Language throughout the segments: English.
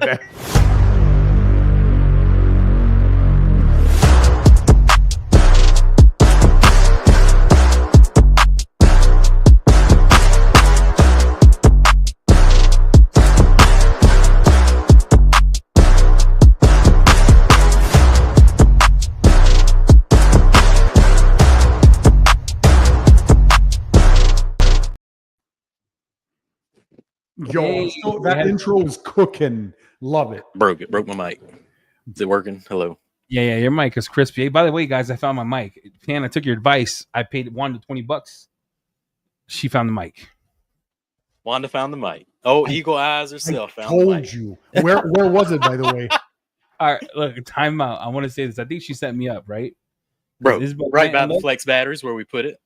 day. Yo, Hey, so that intro is cooking. Love it. Broke my mic. Is it working? Hello. Yeah, your mic is crispy. Hey, by the way, guys, I found my mic. Pan, I took your advice. I paid Wanda $20. She found the mic. Wanda found the mic. Oh, Eagle Eyes herself I found the told mic. you. Where was it, by the way? All right, look, time out. I want to say this. I think she set me up, right? Bro, This is right by the flex batteries where we put it.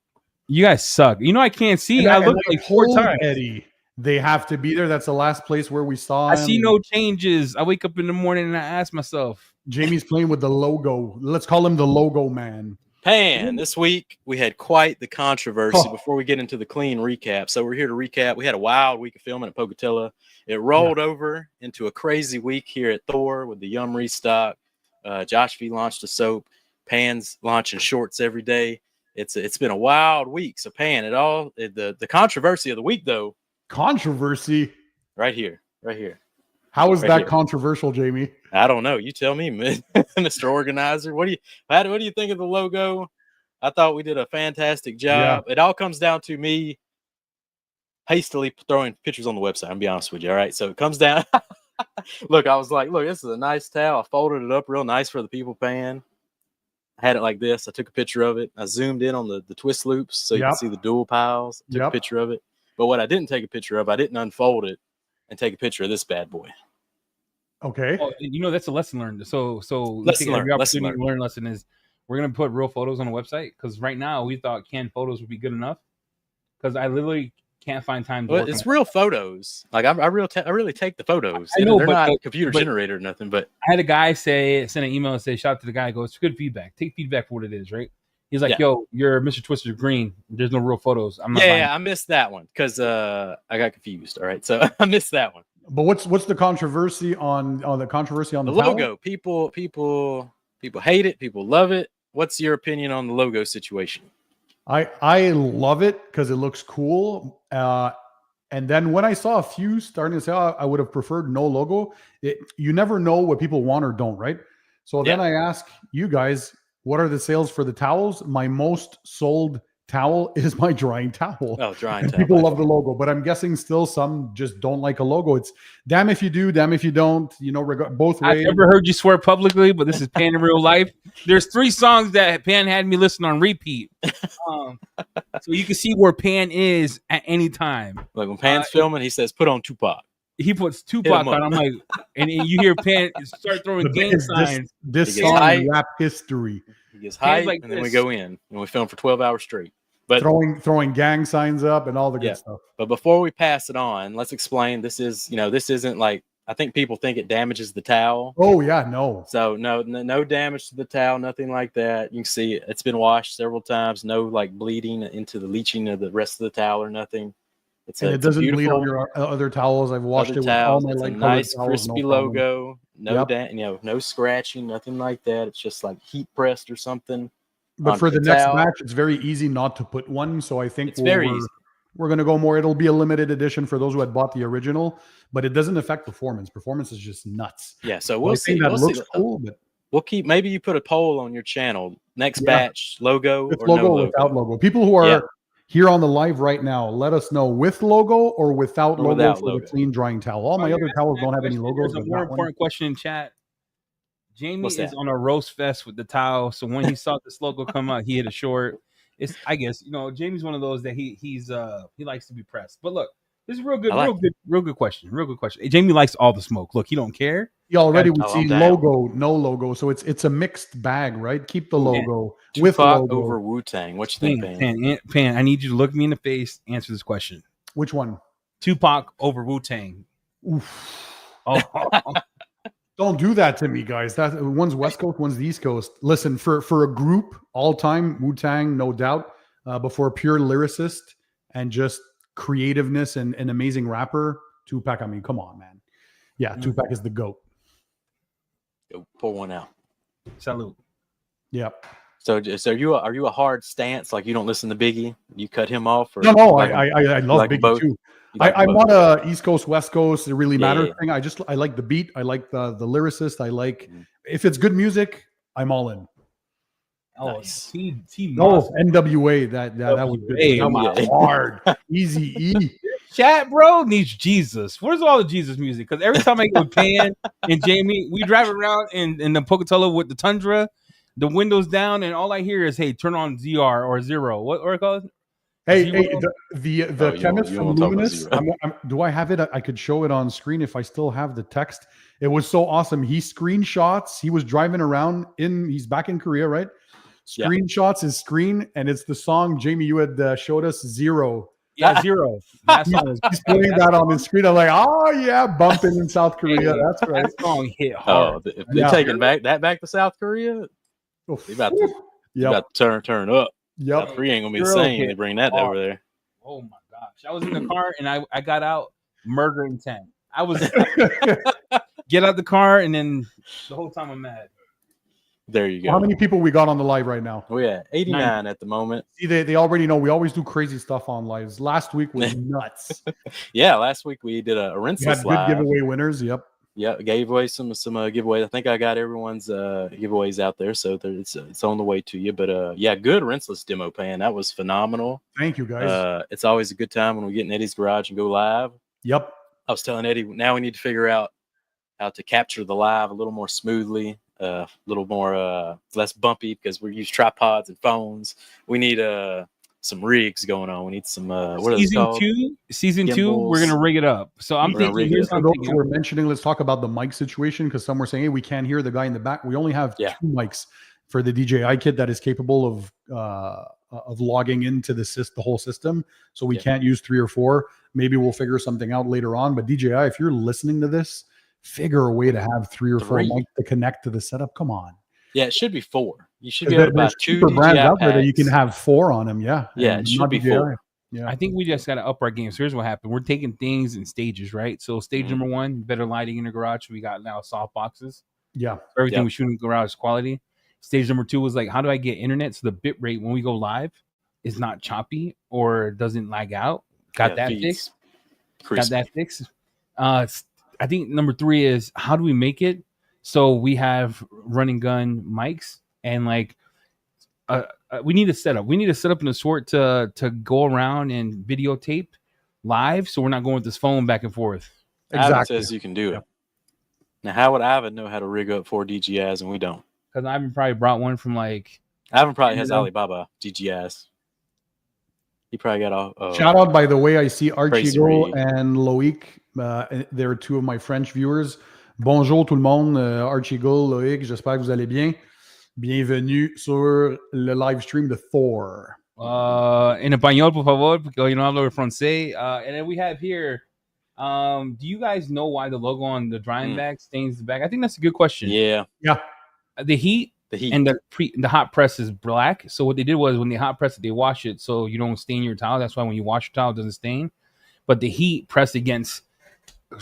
You guys suck. You know I can't see. I looked like 4 times. Eddie, they have to be there. That's the last place where we saw him. I see no changes. I wake up in the morning and I ask myself. Jamie's playing with the logo. Let's call him the logo man. Pan, this week we had quite the controversy before we get into the clean recap. So we're here to recap. We had a wild week of filming at Pocatello. It rolled over into a crazy week here at T.H.O.R with the Yum restock. Josh V launched a soap. Pan's launching shorts every day. It's been a wild week. So Pan, the controversy of the week though. Controversy? Right here. How is Right that here. controversial, Jamie? I don't know. You tell me, Mr. Organizer. What do you think of the logo? I thought we did a fantastic job. Yeah. It all comes down to me hastily throwing pictures on the website. I'll be honest with you. All right. So it comes down. Look, I was like, look, this is a nice towel. I folded it up real nice for the people Pan. I had it like this. I took a picture of it. I zoomed in on the twist loops so you can see the dual piles. I took a picture of it. But what I didn't take a picture of, I didn't unfold it and take a picture of this bad boy. Okay. Oh, you know, that's a lesson learned. So lesson learned. Lesson is we're going to put real photos on the website because right now we thought canned photos would be good enough because I literally can't find time to work it's real photos. Like I really take the photos. I know, they're not computer generated or nothing. But I had a guy send an email and say, shout out to the guy. Goes, good feedback. Take feedback for what it is, right? He's like, yo, you're Mr. Twister Green. There's no real photos. I'm not. I missed that one because I got confused. All right, so I missed that one. But what's the controversy on the logo? People hate it. People love it. What's your opinion on the logo situation? I love it because it looks cool. And then when I saw a few starting to say, I would have preferred no logo. You never know what people want or don't, right? So then I ask you guys, what are the sales for the towels? My most sold towel is my drying towel. Oh, drying and towel. People love the logo, but I'm guessing still some just don't like a logo. It's damn if you do, damn if you don't. You know, both ways. I've never heard you swear publicly, but this is Pan in real life. There's 3 songs that Pan had me listen on repeat, so you can see where Pan is at any time. Like when Pan's filming, he says, "Put on Tupac." He puts Tupac on. I'm like, and you hear Pan start throwing gang signs. This song rap history. He gets hype, like and then we go in and we film for 12 hours straight. But throwing gang signs up and all the good stuff. But before we pass it on, let's explain. This isn't like I think people think it damages the towel. Oh yeah, no. So no damage to the towel, nothing like that. You can see it's been washed several times. No like bleeding into the leaching of the rest of the towel or nothing. It doesn't bleed on your other towels. I've washed it with all my light nice towels, crispy logo. No scratching, nothing like that. It's just like heat pressed or something. But for the next match, it's very easy not to put one. So I think we're going to go more. It'll be a limited edition for those who had bought the original, but it doesn't affect performance. Performance is just nuts. Yeah, so we'll see. That looks cool, but we'll keep. Maybe you put a poll on your channel. Next batch logo with or logo, no logo. Without logo. People who are here on the live right now, let us know with logo or without logo for the clean drying towel. All my other towels don't have any logos. There's a more important question in chat. Jamie is on a roast fest with the towel, so when he saw this logo come out, he hit a short. I guess Jamie's one of those that he likes to be pressed. But look, this is real good question. Jamie likes all the smoke. Look, he don't care. He already would see logo, no logo, so it's a mixed bag, right? Keep the logo with logo. Over Wu-Tang. What you think, Pan? I need you to look me in the face. Answer this question. Which one? Tupac over Wu-Tang. Oof. Oh. Don't do that to me, guys. That one's West Coast, one's the East Coast. Listen, for a group, all time Wu-Tang, no doubt. But for a pure lyricist and just creativeness and an amazing rapper, Tupac. I mean, come on, man. Yeah, Tupac is the GOAT. Go pour one out. Salute. Yep. So are you a hard stance? Like you don't listen to Biggie? You cut him off? Or No, like I love like Biggie both? too. Like I'm both? not a East Coast, West Coast. It really matters Yeah. thing. I like the beat. I like the lyricist. I like if it's good music, I'm all in. Oh, Nice. No, NWA. That was good. That was hard. Easy E. Chat, bro, needs Jesus. Where's all the Jesus music? Because every time I go with Pan and Jamie, we drive around in the Pocatello with the Tundra, the windows down, and all I hear is, "Hey, turn on ZR or Zero." What are it called? Hey, Zero? the chemist from Luminous. Do I have it? I could show it on screen if I still have the text. It was so awesome. He screenshots. He was driving around he's back in Korea, right? Screenshots his screen, and it's the song Jamie you had showed us, Zero. Yeah, Zero. He's playing that on his screen. I'm like, oh yeah, bumping in South Korea. Hey, that's right. That song hit hard. Oh, if they're taking back to South Korea, they about to turn up. Yep. South Korea ain't gonna be the same. They bring that over there. Oh my gosh! I was in the car and I got out murder intent. I was get out the car and then the whole time I'm mad. There you go. How many people we got on the live right now? Oh yeah, 89 at the moment. See, they already know. We always do crazy stuff on lives. Last week was nuts. Yeah, last week we did a rinseless live. Good giveaway winners. Yep. Yeah, gave away some giveaways. I think I got everyone's giveaways out there, so it's on the way to you. But yeah, good rinseless demo pan. That was phenomenal. Thank you guys. It's always a good time when we get in Eddie's garage and go live. Yep. I was telling Eddie, now we need to figure out how to capture the live a little more smoothly, a little more less bumpy because we use tripods and phones. We need some rigs going on. We need some what is it called? Season two, we're gonna rig it up. So I'm thinking here's for those who were mentioning, let's talk about the mic situation because some were saying, hey, we can't hear the guy in the back. We only have 2 mics for the DJI kit that is capable of logging into the whole system. So we can't use 3 or 4. Maybe we'll figure something out later on. But DJI, if you're listening to this, figure a way to have 3 or 4 mics to connect to the setup. Come on. Yeah, it should be 4. You should be able to buy 2 DJI brands out there that packs. you can have 4 on them. Yeah. Yeah, it should be 4. Yeah. I think we just got to up our game. So here's what happened. We're taking things in stages, right? So stage number 1, better lighting in the garage. We got now soft boxes. Yeah. Everything we shoot in the garage is quality. Stage number 2 was like, how do I get internet so the bit rate when we go live is not choppy or doesn't lag out? Got that fixed. Got that fixed. I think number 3 is how do we make it so we have run and gun mics and like we need a setup. We need a setup in the sort to go around and videotape live, so we're not going with this phone back and forth. Exactly. Ivan says you can do it. Now, how would Ivan know how to rig up 4 DJIs and we don't? Because Ivan probably brought one from like. Ivan probably has Alibaba DJIs. He probably got all. Shout out, by the way, I see Archie and Loic. They're 2 of my French viewers. Bonjour tout le monde, Archie, Loic, j'espère que vous allez bien. Bienvenue sur le live stream de Thor. En español, por favor, porque yo no hablo francés. And then we have here, do you guys know why the logo on the drying bag stains the bag? I think that's a good question. Yeah. The heat and the hot press is black. So what they did was when they hot press it, they wash it so you don't stain your towel. That's why when you wash your towel, it doesn't stain. But the heat pressed against,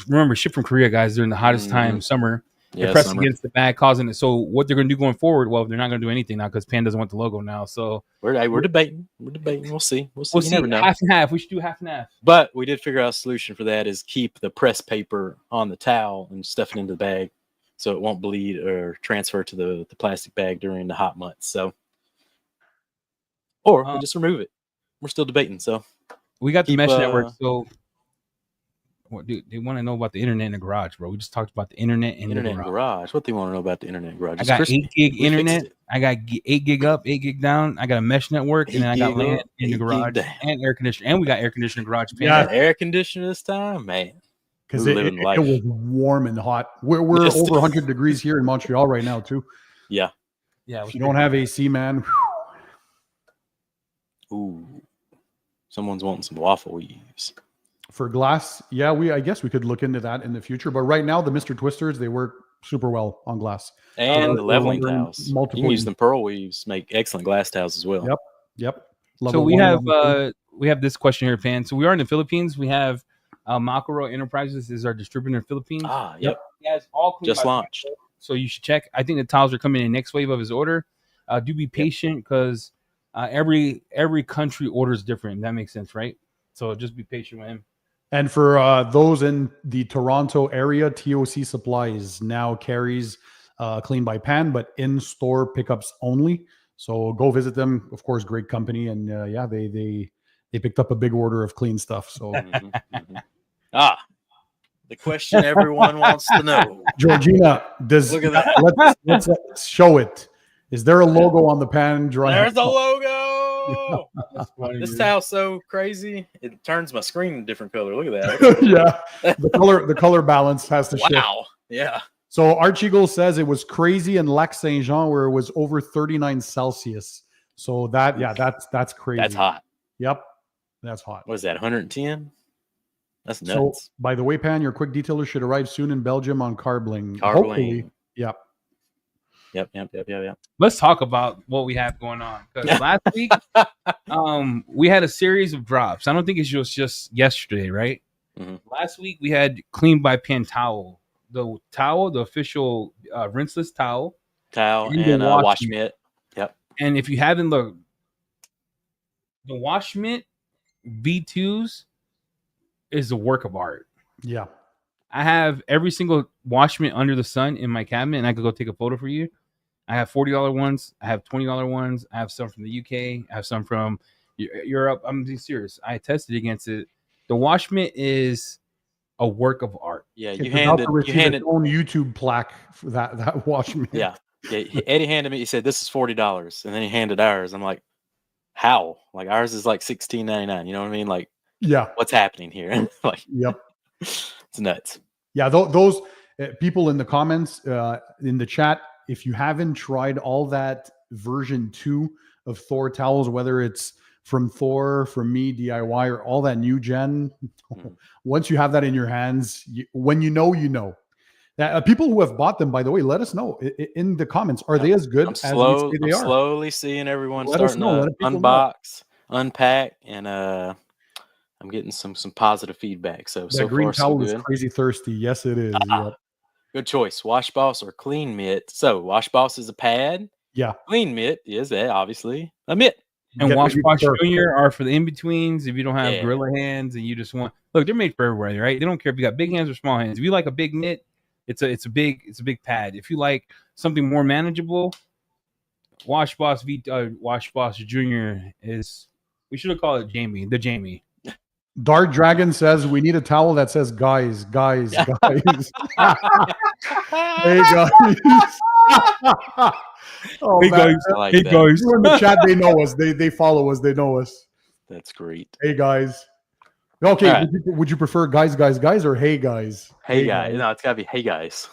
remember, ship from Korea, guys, during the hottest time, summer. They press against the bag, causing it. So what they're going to do going forward? Well, they're not going to do anything now because Pan doesn't want the logo now. So we're debating. We're debating. We'll see. We'll see. Never know. Half and half. We should do half and half. But we did figure out a solution for that: is keep the press paper on the towel and stuff it into the bag, so it won't bleed or transfer to the plastic bag during the hot months. So, or we just remove it. We're still debating. So we got the mesh network. So. What, dude, they want to know about the internet in the garage, bro. We just talked about the internet in the garage. What they want to know about the internet in the garage? I got 8 gig internet. I got 8 gig up, 8 gig down. I got a mesh network, and then I got LAN in the garage and air conditioner. And we got air conditioner garage. Yeah, air conditioner this time, man. Because it was warm and hot. We're over 100 degrees here in Montreal right now, too. Yeah. If you don't have AC, man. Ooh. Someone's wanting some waffle weaves. For glass, I guess we could look into that in the future. But right now, the Mr. Twisters, they work super well on glass. And the leveling towels. You can use them pearl weaves, make excellent glass towels as well. Yep. So we have this question here, Pan. So we are in the Philippines. We have Macro Enterprises is our distributor in the Philippines. Yep. He has all clean Just by launched. Panto, so you should check. I think the towels are coming in next wave of his order. Do be patient because every country orders different. That makes sense, right? So just be patient with him. And for those in the Toronto area, TOC Supplies now carries Clean by Pan, but in-store pickups only. So go visit them. Of course, great company, and they picked up a big order of clean stuff. So the question everyone wants to know, Georgina, look at that. Let's show it. Is there a logo on the pan dry? There's the logo. That's funny, This dude. towel's so crazy. It turns my screen a different color. Look at that. Yeah, the color balance has to shift. Wow. Yeah. So Archieagle says it was crazy in Lac Saint Jean where it was over 39 Celsius. So that's crazy. That's hot. Yep, that's hot. What is that? 110? That's nuts. So by the way, Pan, your quick detailer should arrive soon in Belgium on Carbling. Carbling. Hopefully. Yep. Yep. Let's talk about what we have going on. Because last week, we had a series of drops. I don't think it was just yesterday, right? Mm-hmm. Last week we had Clean by Pan towel, the official rinseless towel, and wash mitt. Yep. And if you haven't looked, the wash mitt V2s is a work of art. Yeah. I have every single wash mitt under the sun in my cabinet, and I could go take a photo for you. I have $40 ones. I have $20 ones. I have some from the UK. I have some from Europe. I'm being serious. I tested against it. The wash mitt is a work of art. Yeah, you handed its own YouTube plaque for that wash mitt. Yeah. Eddie handed me. He said, "This is $40," and then he handed ours. I'm like, "How? Like ours is like $16.99. You know what I mean? Like, yeah, what's happening here? Like, yep, it's nuts." Yeah, those people in the comments, in the chat, if you haven't tried all that version 2 of Thor towels, whether it's from Thor, from me, DIY, or all that new gen, once you have that in your hands, when you know. People who have bought them, by the way, let us know in the comments. Are they as good as we say they are? Slowly seeing everyone starting to unbox, unpack, and I'm getting some positive feedback. So green far, towel so good. is crazy thirsty. Yes, it is. Yep. Good choice. Wash Boss or Clean Mitt. So Wash Boss is a pad. Yeah. Clean Mitt is obviously a mitt. And Wash Boss Junior are for the in-betweens. If you don't have gorilla hands and you just want, look, they're made for everybody, right? They don't care if you got big hands or small hands. If you like a big mitt, it's a big pad. If you like something more manageable, Wash Boss Junior is, we should have called it the Jamie. Dark Dragon says we need a towel that says guys. Hey guys. Oh, hey guys. Like hey that. guys. In the chat, they know us. They follow us. They know us. That's great. Hey guys. Okay, right. would you prefer guys, or hey guys? Hey guys. No, it's gotta be hey guys.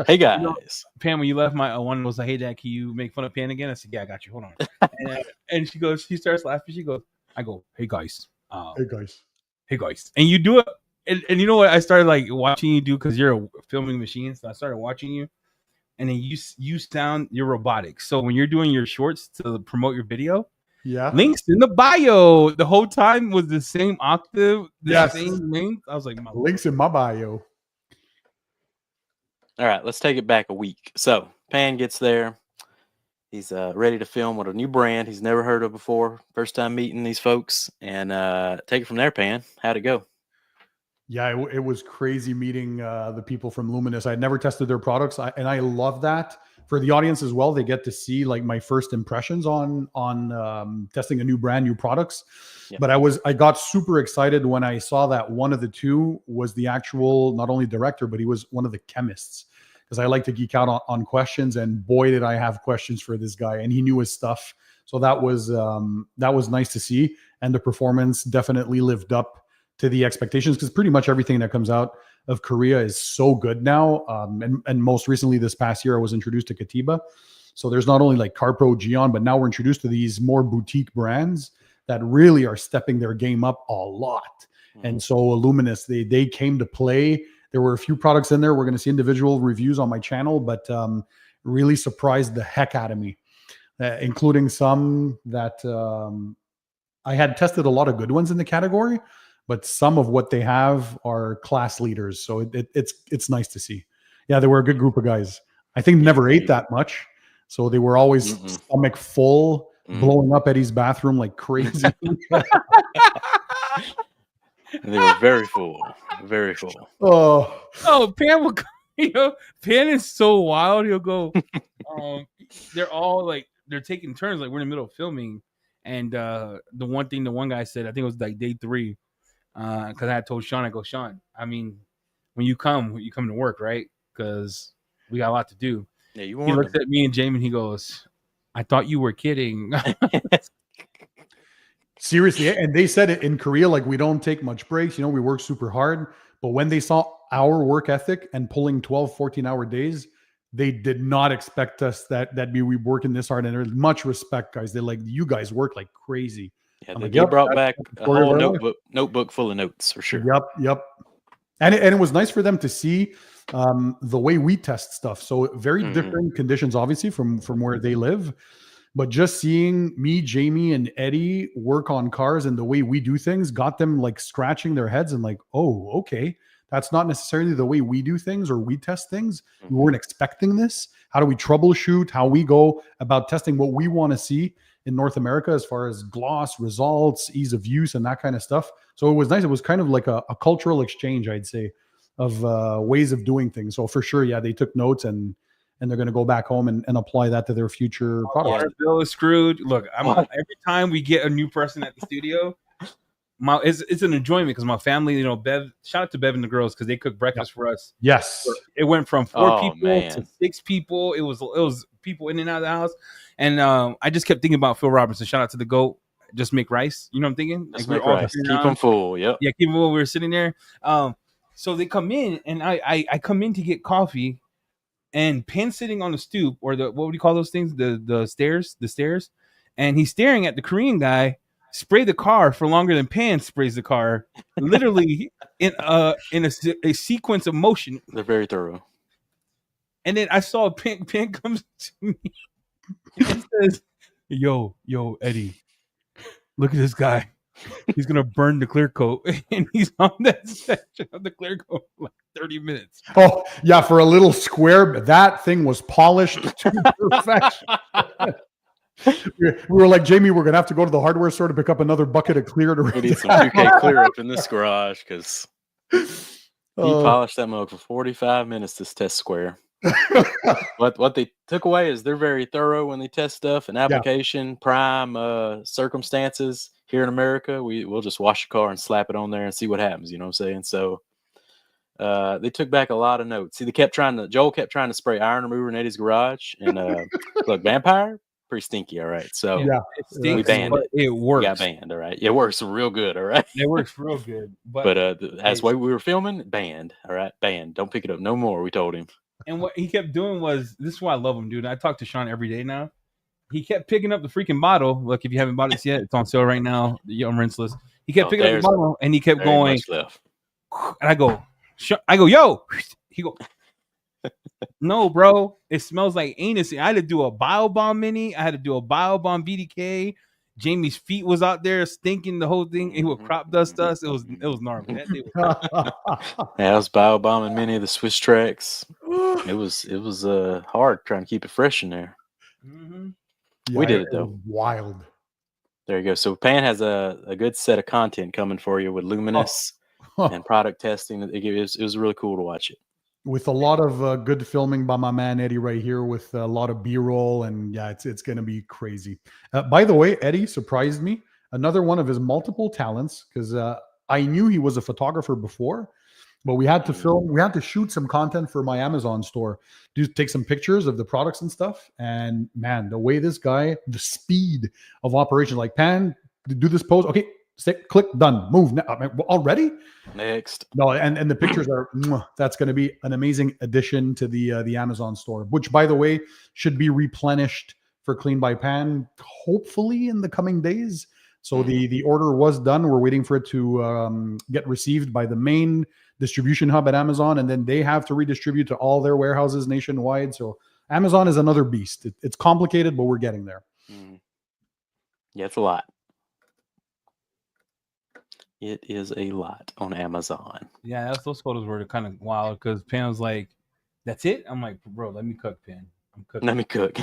Hey guys. You know, Pam, when you left my one was like, hey Dad, can you make fun of Pan again? I said, yeah, I got you. Hold on. and she starts laughing. I go, hey guys. Hey guys. And you do it. And you know what? I started like watching you do because you're a filming machine. So I started watching you. And then you sound you're robotic. So when you're doing your shorts to promote your video, links in the bio. The whole time was the same octave, same length. I was like, links in my bio. All right, let's take it back a week. So Pan gets there. He's ready to film with a new brand he's never heard of before. First time meeting these folks, and take it from there. Pan, how'd it go? Yeah, it was crazy meeting the people from Luminous. I had never tested their products, and I love that. For the audience as well, they get to see like my first impressions on testing a brand new products. Yeah. But I got super excited when I saw that one of the two was the actual not only director, but he was one of the chemists. Because I like to geek out on questions, and boy, did I have questions for this guy, and he knew his stuff. So that was nice to see, and the performance definitely lived up to the expectations, because pretty much everything that comes out of Korea is so good now. And most recently this past year, I was introduced to Katiba. So there's not only like CarPro, Geon, but now we're introduced to these more boutique brands that really are stepping their game up a lot. Mm-hmm. And so Luminous, they came to play. There were a few products in there. We're going to see individual reviews on my channel, but really surprised the heck out of me, including some that I had tested a lot of good ones in the category. but some of what they have are class leaders. So it's nice to see. Yeah, they were a good group of guys. I think they never ate that much, so they were always stomach full, blowing up Eddie's bathroom like crazy. They were very full, very full. Oh, Pan will, Pan is so wild. He'll go. They're all like they're taking turns. Like we're in the middle of filming, and the one guy said, I think it was like day 3, because I had told Sean, I go, Sean, I mean, when you come to work, right? Because we got a lot to do. Yeah, he looks at me and Jamie, and he goes, I thought you were kidding. Seriously, and they said it in Korea, like we don't take much breaks, we work super hard. But when they saw our work ethic and pulling 12, 14-hour days, they did not expect us that we working this hard. And there's much respect, guys. They're like, you guys work like crazy. Yeah, they brought back a whole notebook full of notes for sure. Yep. And it was nice for them to see the way we test stuff. So very different conditions, obviously, from where they live. But just seeing me, Jamie, and Eddie work on cars and the way we do things got them like scratching their heads and like, oh, okay, that's not necessarily the way we do things or we test things. We weren't expecting this. How do we troubleshoot? How we go about testing what we want to see in North America as far as gloss, results, ease of use, and that kind of stuff. So it was nice. It was kind of like a cultural exchange, I'd say, of ways of doing things. So for sure, yeah, they took notes and they're going to go back home and apply that to their future products. Our bill is screwed. Look, every time we get a new person at the studio, it's an enjoyment because my family, Bev, shout out to Bev and the girls because they cook breakfast for us. Yes, it went from 4 people to 6 people. It was people in and out of the house, and I just kept thinking about Phil Robertson. Shout out to the GOAT. Just make rice. You know what I'm thinking? Just make rice. Keep them full. Yep. Yeah, keep them full. We were sitting there. So they come in, and I come in to get coffee. And Pan sitting on the stoop, or what would you call those things? The stairs, and he's staring at the Korean guy spray the car for longer than Pan sprays the car, literally in a sequence of motion. They're very thorough. And then I saw Pan comes to me and says, "Yo, Eddie, look at this guy. He's gonna burn the clear coat," and he's on that section of the clear coat for like 30 minutes. Oh yeah, for a little square, that thing was polished to perfection. We were like, Jamie, we're gonna have to go to the hardware store to pick up another bucket of clear. We need some 2K clear up in this garage because he polished that mug for 45 minutes. This test square. What they took away is they're very thorough when they test stuff and application, prime circumstances. Here in America, we'll just wash your car and slap it on there and see what happens. You know what I'm saying? So they took back a lot of notes. See, Joel kept trying to spray iron remover in Eddie's garage. And look, Vampire, pretty stinky, all right. So it stinks, we banned it. It works. We got banned, all right. It works real good, all right. It works real good. But as the way we were filming, banned, all right, banned. Don't pick it up no more, we told him. And what he kept doing was, this is why I love him, dude. I talk to Sean every day now. He kept picking up the freaking bottle. Look, if you haven't bought it yet, it's on sale right now. The Young Rinseless. He kept picking up the bottle and he kept going. And I go, yo. He go, no, bro. It smells like anus. I had to do a BioBomb mini. I had to do a BioBomb BDK. Jamie's feet was out there stinking the whole thing. He would crop dust us. It was gnarly. That day I was BioBombing many of the Swiss tracks. It was hard trying to keep it fresh in there. Mm-hmm. Yeah, we did it though. Wild. There you go. So Pan has a good set of content coming for you with Luminous and product testing. It was really cool to watch it. With a lot of good filming by my man Eddie right here, with a lot of B-roll, and yeah, it's going to be crazy. By the way, Eddie surprised me. Another one of his multiple talents, because I knew he was a photographer before, but we had to film, we had to shoot some content for my Amazon store, take some pictures of the products and stuff. And man, the way this guy, the speed of operation, like Pan, do this pose, okay, click, done, move now. Already next. No, and the pictures are, that's going to be an amazing addition to the Amazon store, which by the way should be replenished for Clean by Pan hopefully in the coming days. So the order was done. We're waiting for it to get received by the main distribution hub at Amazon, and then they have to redistribute to all their warehouses nationwide. So Amazon is another beast. It's complicated, but we're getting there. Yeah, it's a lot. It is a lot on Amazon. Yeah, those photos were kind of wild because Pan was like, "That's it." I'm like, "Bro, let me cook, Pan. I'm cooking." Let me cook.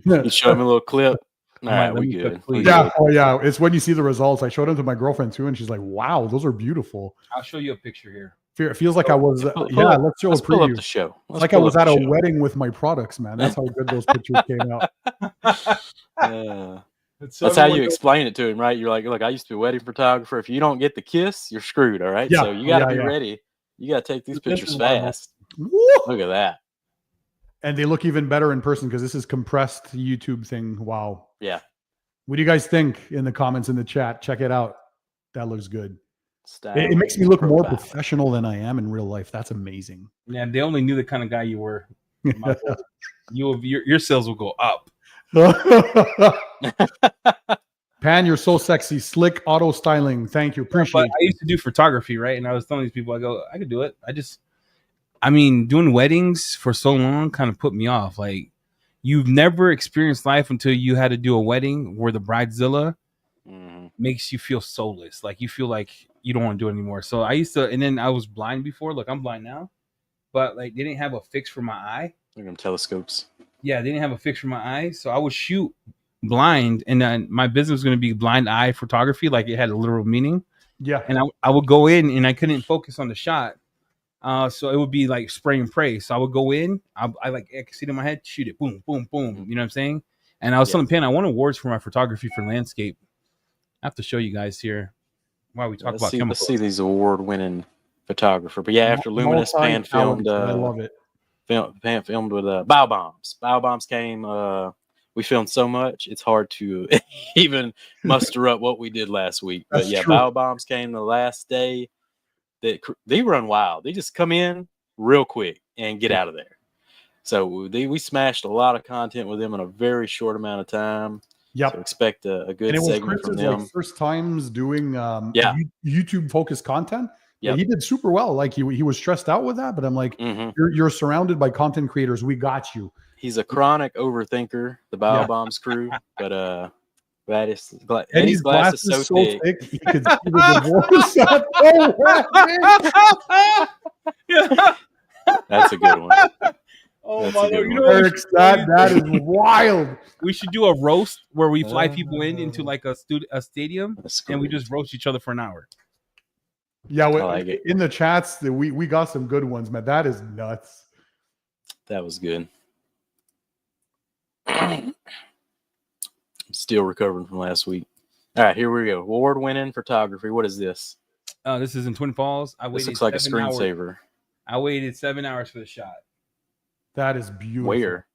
You show him a little clip. All I'm right, like, let we me cook, good. please. Yeah, oh yeah. It's when you see the results. I showed them to my girlfriend too, and she's like, "Wow, those are beautiful." I'll show you a picture here. It feels like I was. Let's Let's show a pull up preview. the show. It's like I was at a wedding with my products, man. That's how good those pictures came out. That's how you explain it to him, right? You're like, look, I used to be a wedding photographer. If you don't get the kiss, you're screwed. All right. Yeah, So you got to be ready. You got to take these pictures fast. Look at that. And they look even better in person because this is compressed YouTube thing. Wow. Yeah. What do you guys think in the comments in the chat? Check it out. That looks good. It makes me look more professional than I am in real life. That's amazing. Yeah, they only knew the kind of guy you were. Your sales will go up. Pan, you're so sexy. Slick auto styling. Thank you. Appreciate it. I used to do photography, right? And I was telling these people, I could do it. Doing weddings for so long kind of put me off. Like, you've never experienced life until you had to do a wedding where the bridezilla makes you feel soulless. Like, you feel like you don't want to do it anymore. So I used to, and then I was blind before. Look, I'm blind now. But, like, they didn't have a fix for my eye. Look at them telescopes. Yeah, they didn't have a fix for my eye. So I would shoot blind, and then my business was going to be blind eye photography. Like, it had a literal meaning. Yeah. And I would go in, and I couldn't focus on the shot. So it would be like spray and pray. So I would go in, I could see it in my head, shoot it, boom, boom, boom. You know what I'm saying? And I was telling Pan, I won awards for my photography for landscape. I have to show you guys here while we talk about chemicals. Let's see these award-winning photographer. But yeah, after Luminous, Pan filmed. I love it. Pan filmed with Bio Bombs. Bio Bombs came. We filmed so much, it's hard to even muster up what we did last week. But yeah, Bio Bombs came the last day. They run wild. They just come in real quick and get out of there. So we smashed a lot of content with them in a very short amount of time. Yep. So expect a good segment from them. Like first times doing YouTube focused content. Yeah, he did super well. Like he was stressed out with that, but I'm like, you're surrounded by content creators. We got you. He's a chronic overthinker, the Bio Bombs crew, but Eddie's glass is so thick he could see the divorce. That's a good one. Oh my Lord! You know, that is wild. We should do a roast where we fly people into like a stadium, and we just roast each other for an hour. Yeah, in the chats, we got some good ones, man. That is nuts. That was good. Still recovering from last week. All right, here we go. Award-winning photography. What is this? This is in Twin Falls. This looks like a screensaver. I waited 7 hours for the shot. That is beautiful. Where?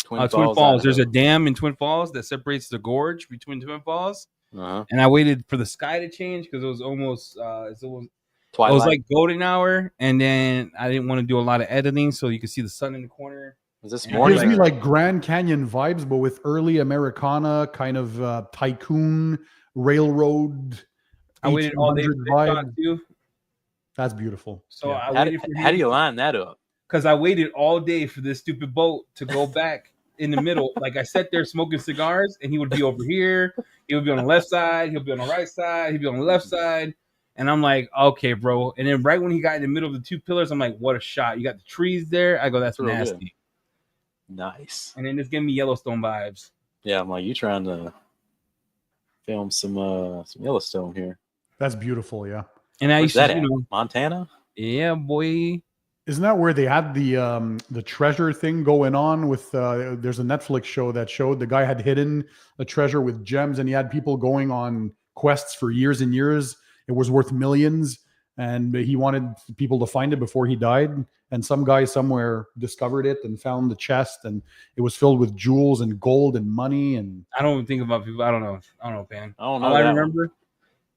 Twin Falls. There's a dam in Twin Falls that separates the gorge between Twin Falls. And I waited for the sky to change because it was almost Twilight. It was like golden hour, and then I didn't want to do a lot of editing, so you could see the sun in the corner. Was this more? It gives me like Grand Canyon vibes, but with early Americana kind of tycoon railroad. I waited all day for the shot too. That's beautiful. So how do you line that up? Because I waited all day for this stupid boat to go back in the middle. Like I sat there smoking cigars, and he would be over here. He would be on the left side. He'll be on the right side. He'd be on the left side. And I'm like, okay, bro. And then right when he got in the middle of the two pillars, I'm like, what a shot. You got the trees there. I go, that's nasty. Good. Nice. And then it's giving me Yellowstone vibes. Yeah, I'm like, you trying to film some Yellowstone here. That's beautiful, yeah. And I used to, Montana? Yeah, boy. Isn't that where they had the treasure thing going on with there's a Netflix show that showed the guy had hidden a treasure with gems, and he had people going on quests for years and years. It was worth millions, and he wanted people to find it before he died. And some guy somewhere discovered it and found the chest, and it was filled with jewels and gold and money. And I don't think about people. I don't know, Pan. I don't know. All I remember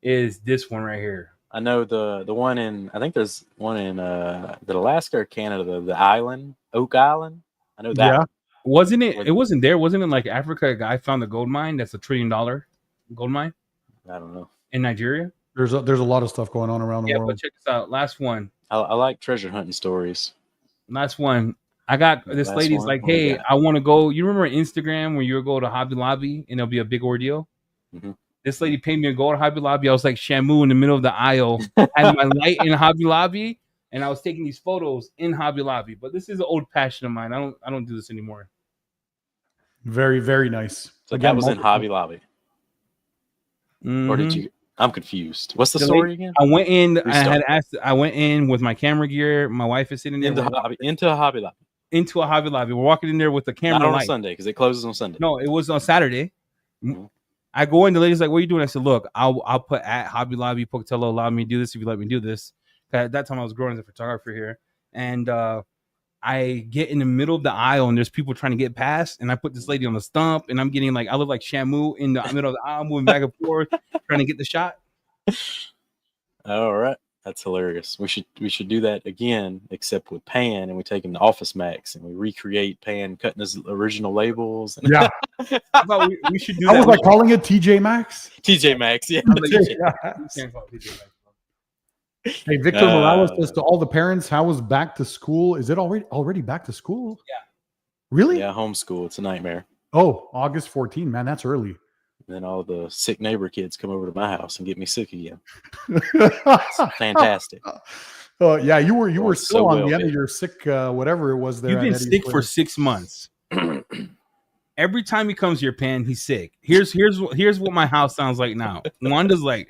is this one right here. I know the one in. I think there's one in the Alaska or Canada, the island, Oak Island. I know that. Yeah. Wasn't it? It wasn't there. Wasn't it like Africa? A guy found a gold mine. That's $1 trillion gold mine. I don't know. In Nigeria. There's a lot of stuff going on around the world. But check this out. Last one. I like treasure hunting stories. Last one. I got this lady's like, hey, I want to go. You remember Instagram where you would go to Hobby Lobby and it'll be a big ordeal? And This lady paid me to go to Hobby Lobby. I was like Shamu in the middle of the aisle, had my light in Hobby Lobby, and I was taking these photos in Hobby Lobby. But this is an old passion of mine. I don't do this anymore. Very, very nice. So that was in Hobby Lobby. Or did you? I'm confused. What's the story again? I went in. I went in with my camera gear. My wife is sitting there. Into a Hobby Lobby. Into a Hobby Lobby. We're walking in there with the camera. Not on a Sunday because it closes on Sunday. No, it was on Saturday. Mm-hmm. I go in. The lady's like, "What are you doing?" I said, "Look, I'll put at Hobby Lobby. Pocatello allowed me to do this. If you let me do this." At that time, I was growing as a photographer here, and I get in the middle of the aisle, and there's people trying to get past, and I put this lady on the stump, and I'm getting like I look like Shamu in the middle of the aisle, moving back and forth, trying to get the shot. All right, that's hilarious. We should do that again, except with Pan, and we take him to Office Max, and we recreate Pan cutting his original labels. And yeah, I thought we should do that. I was like calling it TJ Maxx. TJ Maxx, yeah. Hey, Victor Morales says to all the parents, how was back to school? Is it already back to school? Yeah. Really? Yeah, homeschool. It's a nightmare. Oh, August 14, man, that's early. And then all the sick neighbor kids come over to my house and get me sick again. It's fantastic. Yeah, you were still so on the end of your sick whatever it was there. You've been sick for 6 months. Every time he comes here, Pan, he's sick. Here's what my house sounds like now. Wanda's like,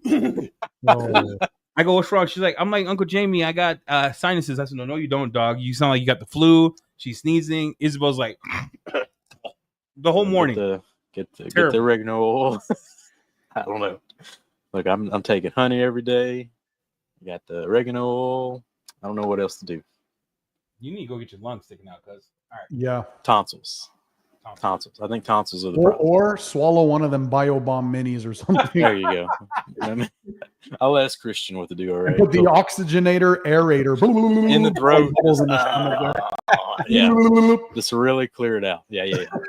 oh. I go, what's wrong? She's like, I'm like, Uncle Jamie, I got sinuses. I said, no, you don't, dog. You sound like you got the flu. She's sneezing. Isabel's like, the whole morning. Get the oregano oil. I don't know. Look, I'm taking honey every day. Got the oregano oil. I don't know what else to do. You need to go get your lungs taken out, cuz. All right. Yeah. Tonsils. I think tonsils are the problem. Or swallow one of them BioBomb minis or something. There you go. I'll ask Christian what to do. All right. Put the oxygenator aerator in the throat. Yeah. Just really clear it out. Yeah.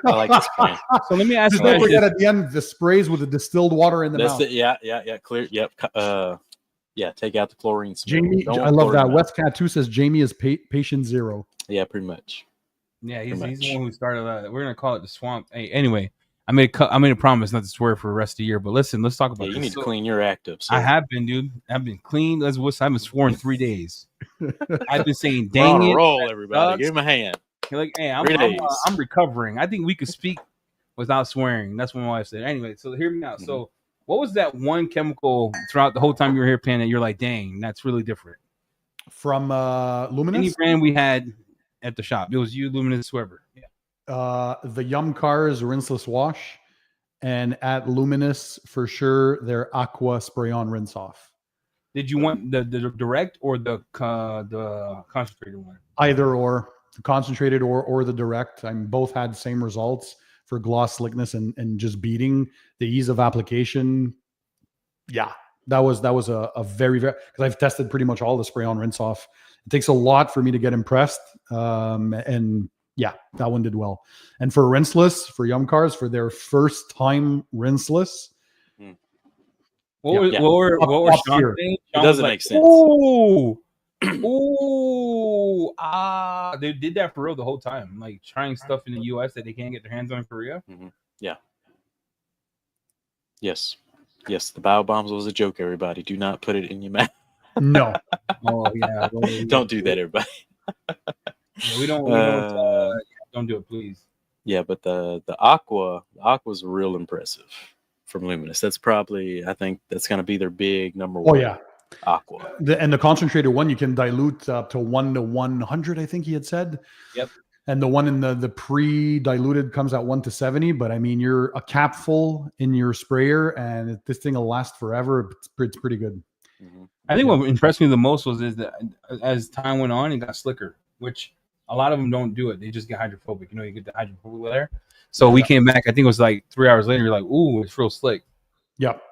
I like this plan. So let me ask you. Don't forget at the end the sprays with the distilled water in the mouth. Yeah. Clear. Yep. Take out the chlorine. Jamie, I love that. West Cat 2 says Jamie is patient zero. Yeah, pretty much. Yeah, he's the one who started that. We're gonna call it the swamp. Hey, anyway, I made a promise not to swear for the rest of the year. But listen, let's talk about. You need to clean your act up. I have been, dude. I've been clean. I haven't sworn 3 days. I've been saying, "Dang We're on it, a roll, everybody! Give him a hand." You're like, hey, I'm recovering. I think we could speak without swearing. That's what my wife said. Anyway, so hear me out. Mm-hmm. So, what was that one chemical throughout the whole time you were here, Pan, that you're like, dang, that's really different? From Luminous? Any brand we had at the shop. It was you, Luminous, whoever. Yeah. The T.H.O.R rinseless wash, and at Luminous for sure their Aqua spray-on rinse off. Did you want the direct or the concentrated one? Either or, the concentrated or the direct. Both had same results for gloss slickness and just beating. The ease of application. Yeah, that was a very because I've tested pretty much all the spray-on rinse off. It takes a lot for me to get impressed. And yeah, that one did well. And for rinseless, for T.H.O.R for their first time rinseless. What were Sean saying? It doesn't make sense. They did that for real the whole time. Like trying stuff in the US that they can't get their hands on in Korea. Mm-hmm. Yeah. Yes. The BioBombs was a joke, everybody. Do not put it in your mouth. No. Oh yeah. Don't do that, everybody. We don't do it, please. Yeah, but the Aqua's real impressive from Luminous. That's probably, I think that's going to be their big number one. Oh yeah, Aqua. And the concentrated one you can dilute up to 1 to 100. I think he had said. Yep. And the one in the pre-diluted comes at 1 to 70. But I mean, you're a cap full in your sprayer, and this thing will last forever. It's pretty good. Mm-hmm. I think what impressed me the most was that as time went on, it got slicker, which a lot of them don't do it. They just get hydrophobic. You get the hydrophobic there. So we came back. I think it was like 3 hours later. You're like, ooh, it's real slick. Yep.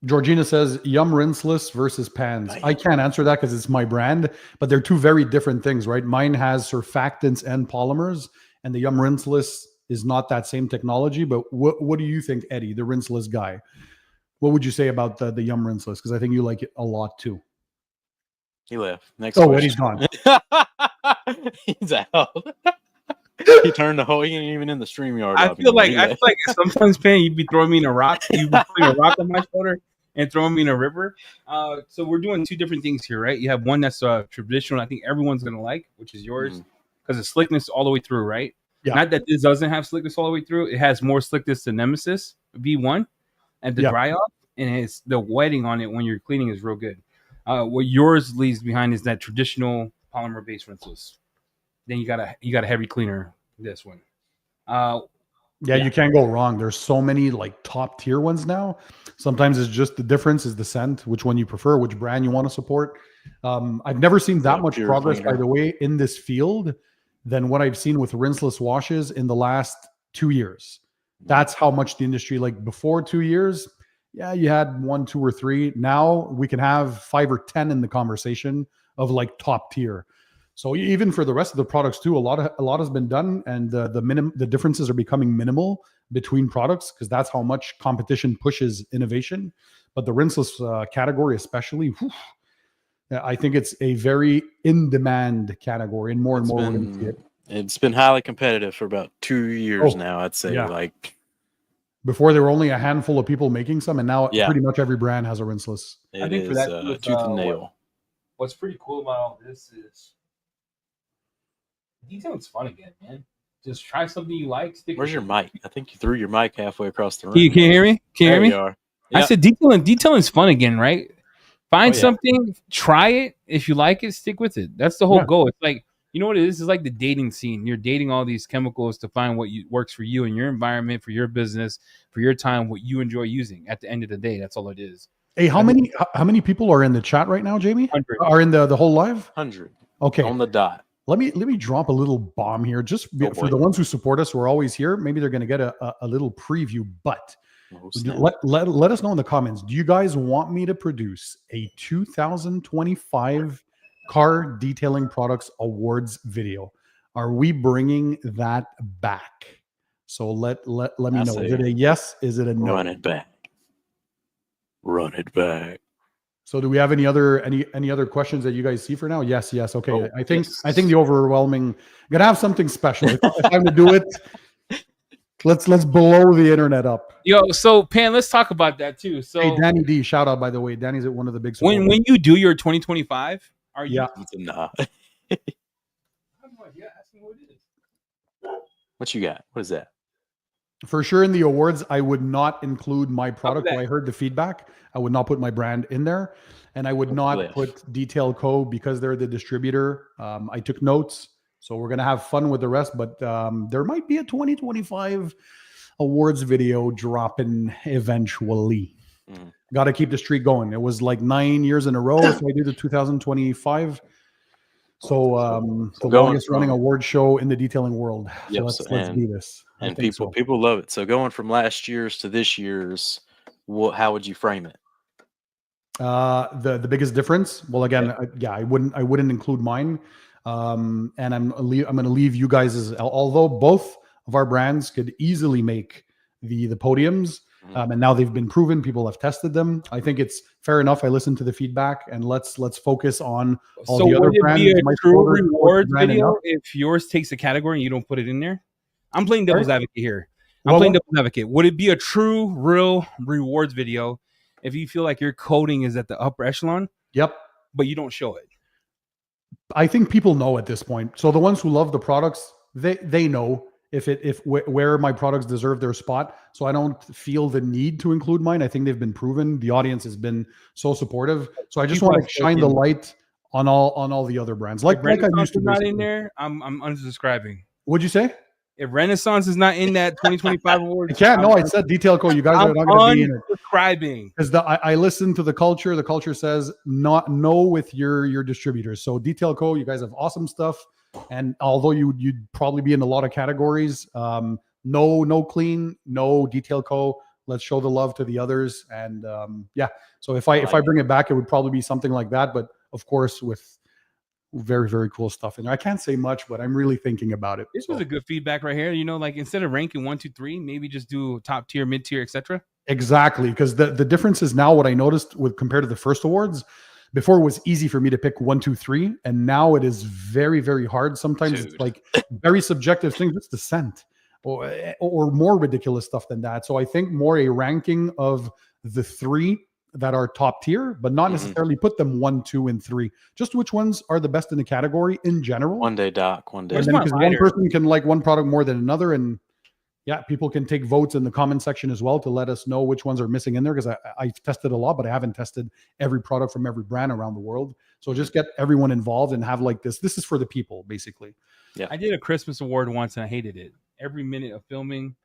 Georgina says, Yum rinseless versus Pans. I can't answer that because it's my brand, but they're two very different things, right? Mine has surfactants and polymers, and the Yum rinseless is not that same technology. But what do you think, Eddie, the rinseless guy? What would you say about the Yum rinseless? Because I think you like it a lot too. He left. Next question. Eddie's gone. He's out. He turned the whole. He ain't even in the StreamYard. I lobby feel anymore. like He I feel left. like sometimes, Pan, you'd be throwing me in a rock. You'd be putting a rock on my shoulder and throwing me in a river. So we're doing two different things here, right? You have one that's traditional. I think everyone's gonna like, which is yours, because it's slickness all the way through, right? Yeah. Not that this doesn't have slickness all the way through. It has more slickness than Nemesis V1 and the dry off, and it's the wetting on it when you're cleaning is real good. What yours leaves behind is that traditional polymer based rinseless. Then you got a heavy cleaner. This one. You can't go wrong. There's so many like top tier ones now. Sometimes it's just the difference is the scent, which one you prefer, which brand you want to support. I've never seen that much progress, by the way, in this field than what I've seen with rinseless washes in the last 2 years. That's how much the industry, like before 2 years, you had 1, 2, or 3. Now we can have 5 or 10 in the conversation of like top tier. So even for the rest of the products too, a lot has been done, and the differences are becoming minimal between products because that's how much competition pushes innovation. But the rinseless category, especially, I think it's a very in-demand category, and more we're going to see it. It's been highly competitive for about 2 years now. I'd say like before there were only a handful of people making some, and now pretty much every brand has a rinseless. I think for that tooth and nail. What's pretty cool about all this is detailing's fun again, man. Just try something you like. Where's your mic? I think you threw your mic halfway across the room. Can you hear me? Can you hear me? You are. Yep. I said detailing is fun again, right? Find something, try it. If you like it, stick with it. That's the whole goal. It's like, you know what it is? It's like the dating scene. You're dating all these chemicals to find what works for you and your environment, for your business, for your time, what you enjoy using. At the end of the day, that's all it is. Hey, how many people are in the chat right now, Jamie? 100. Are in the whole live? 100. Okay. On the dot. Let me drop a little bomb here, just for the ones who support us, who are always here. Maybe they're going to get a little preview, but let us know in the comments. Do you guys want me to produce a 2025 car detailing products awards video? Are we bringing that back? So let me know. Is it a yes? Is it a no? Run it back. Run it back. So do we have any other questions that you guys see for now? Yes. Okay. I think the overwhelming gonna have something special. If I'm to do it, let's blow the internet up. Yo, so Pan, let's talk about that too. So hey, Danny D, shout out, by the way. Danny's at one of the big when you do your 2025, are you nah. What you got? What is that? For sure, in the awards, I would not include my product. When I heard the feedback, I would not put my brand in there, and I would not put T.H.O.R because they're the distributor. I took notes, so we're gonna have fun with the rest. But there might be a 2025 awards video dropping eventually. Got to keep the streak going. It was like 9 years in a row if I do the 2025. So the longest running award show in the detailing world. So let's do this. And people love it. So going from last year's to this year's, how would you frame it? The biggest difference. Well, again, I wouldn't include mine. And I'm going to leave you guys although both of our brands could easily make the podiums. And now they've been proven. People have tested them. I think it's fair enough. I listened to the feedback, and let's focus on all the other brands. So would it be a true reward video if yours takes a category and you don't put it in there? I'm playing devil's advocate here. Playing devil's advocate. Would it be a true, real rewards video if you feel like your coding is at the upper echelon? Yep. But you don't show it. I think people know at this point. So the ones who love the products, they know where my products deserve their spot. So I don't feel the need to include mine. I think they've been proven. The audience has been so supportive. So I just want to shine the light on all the other brands. Like I used to. Not in there. I'm unsubscribing. What'd you say? If Renaissance is not in that 2025 award, I can't. No, I said T.H.O.R. You guys are not going to be in it. Subscribing because I listen to the culture. The culture says no with your distributors. So T.H.O.R. you guys have awesome stuff. And although you'd probably be in a lot of categories, no clean, no T.H.O.R. Let's show the love to the others. And so if I bring it back, it would probably be something like that. But of course, with very, very cool stuff in there. I can't say much, but I'm really thinking about it. This was a good feedback right here. You know, like instead of ranking 1, 2, 3, maybe just do top tier, mid tier, etc. Exactly, because the difference is now what I noticed with compared to the first awards. Before it was easy for me to pick 1, 2, 3, and now it is very, very hard. Sometimes it's like very subjective things, just the scent, or more ridiculous stuff than that. So I think more a ranking of the 3 that are top tier, but not necessarily put them 1, 2, and 3. Just which ones are the best in the category in general. One day, Doc. One day. Because one person can like one product more than another, and yeah, people can take votes in the comment section as well to let us know which ones are missing in there, because I've tested a lot, but I haven't tested every product from every brand around the world. So just get everyone involved and have like this. This is for the people, basically. Yeah. I did a Christmas award once and I hated it. Every minute of filming,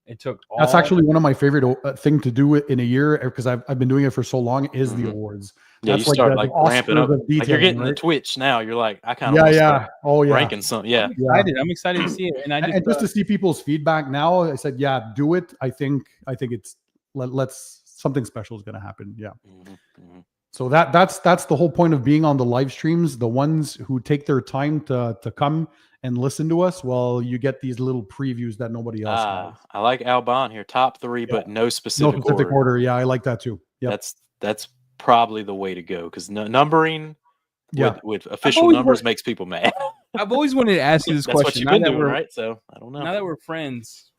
it took all... That's actually one of my favorite thing to do in a year, because I've been doing it for so long, is the awards. Yeah, that's you start like ramping up. Like you're getting the Twitch now. You're like, I kind of ranking something. Yeah, I'm excited to see it, and just to see people's feedback now. I said, yeah, do it. I think it's let's something special is going to happen. Yeah. So that's the whole point of being on the live streams. The ones who take their time to come and listen to us, well, you get these little previews that nobody else has. I like Alban here, top 3, but no specific order. Yeah, I like that too. Yeah, that's probably the way to go, because numbering with official numbers makes people mad. I've always wanted to ask you this question. That's what you've been doing, right? So I don't know. Now that we're friends,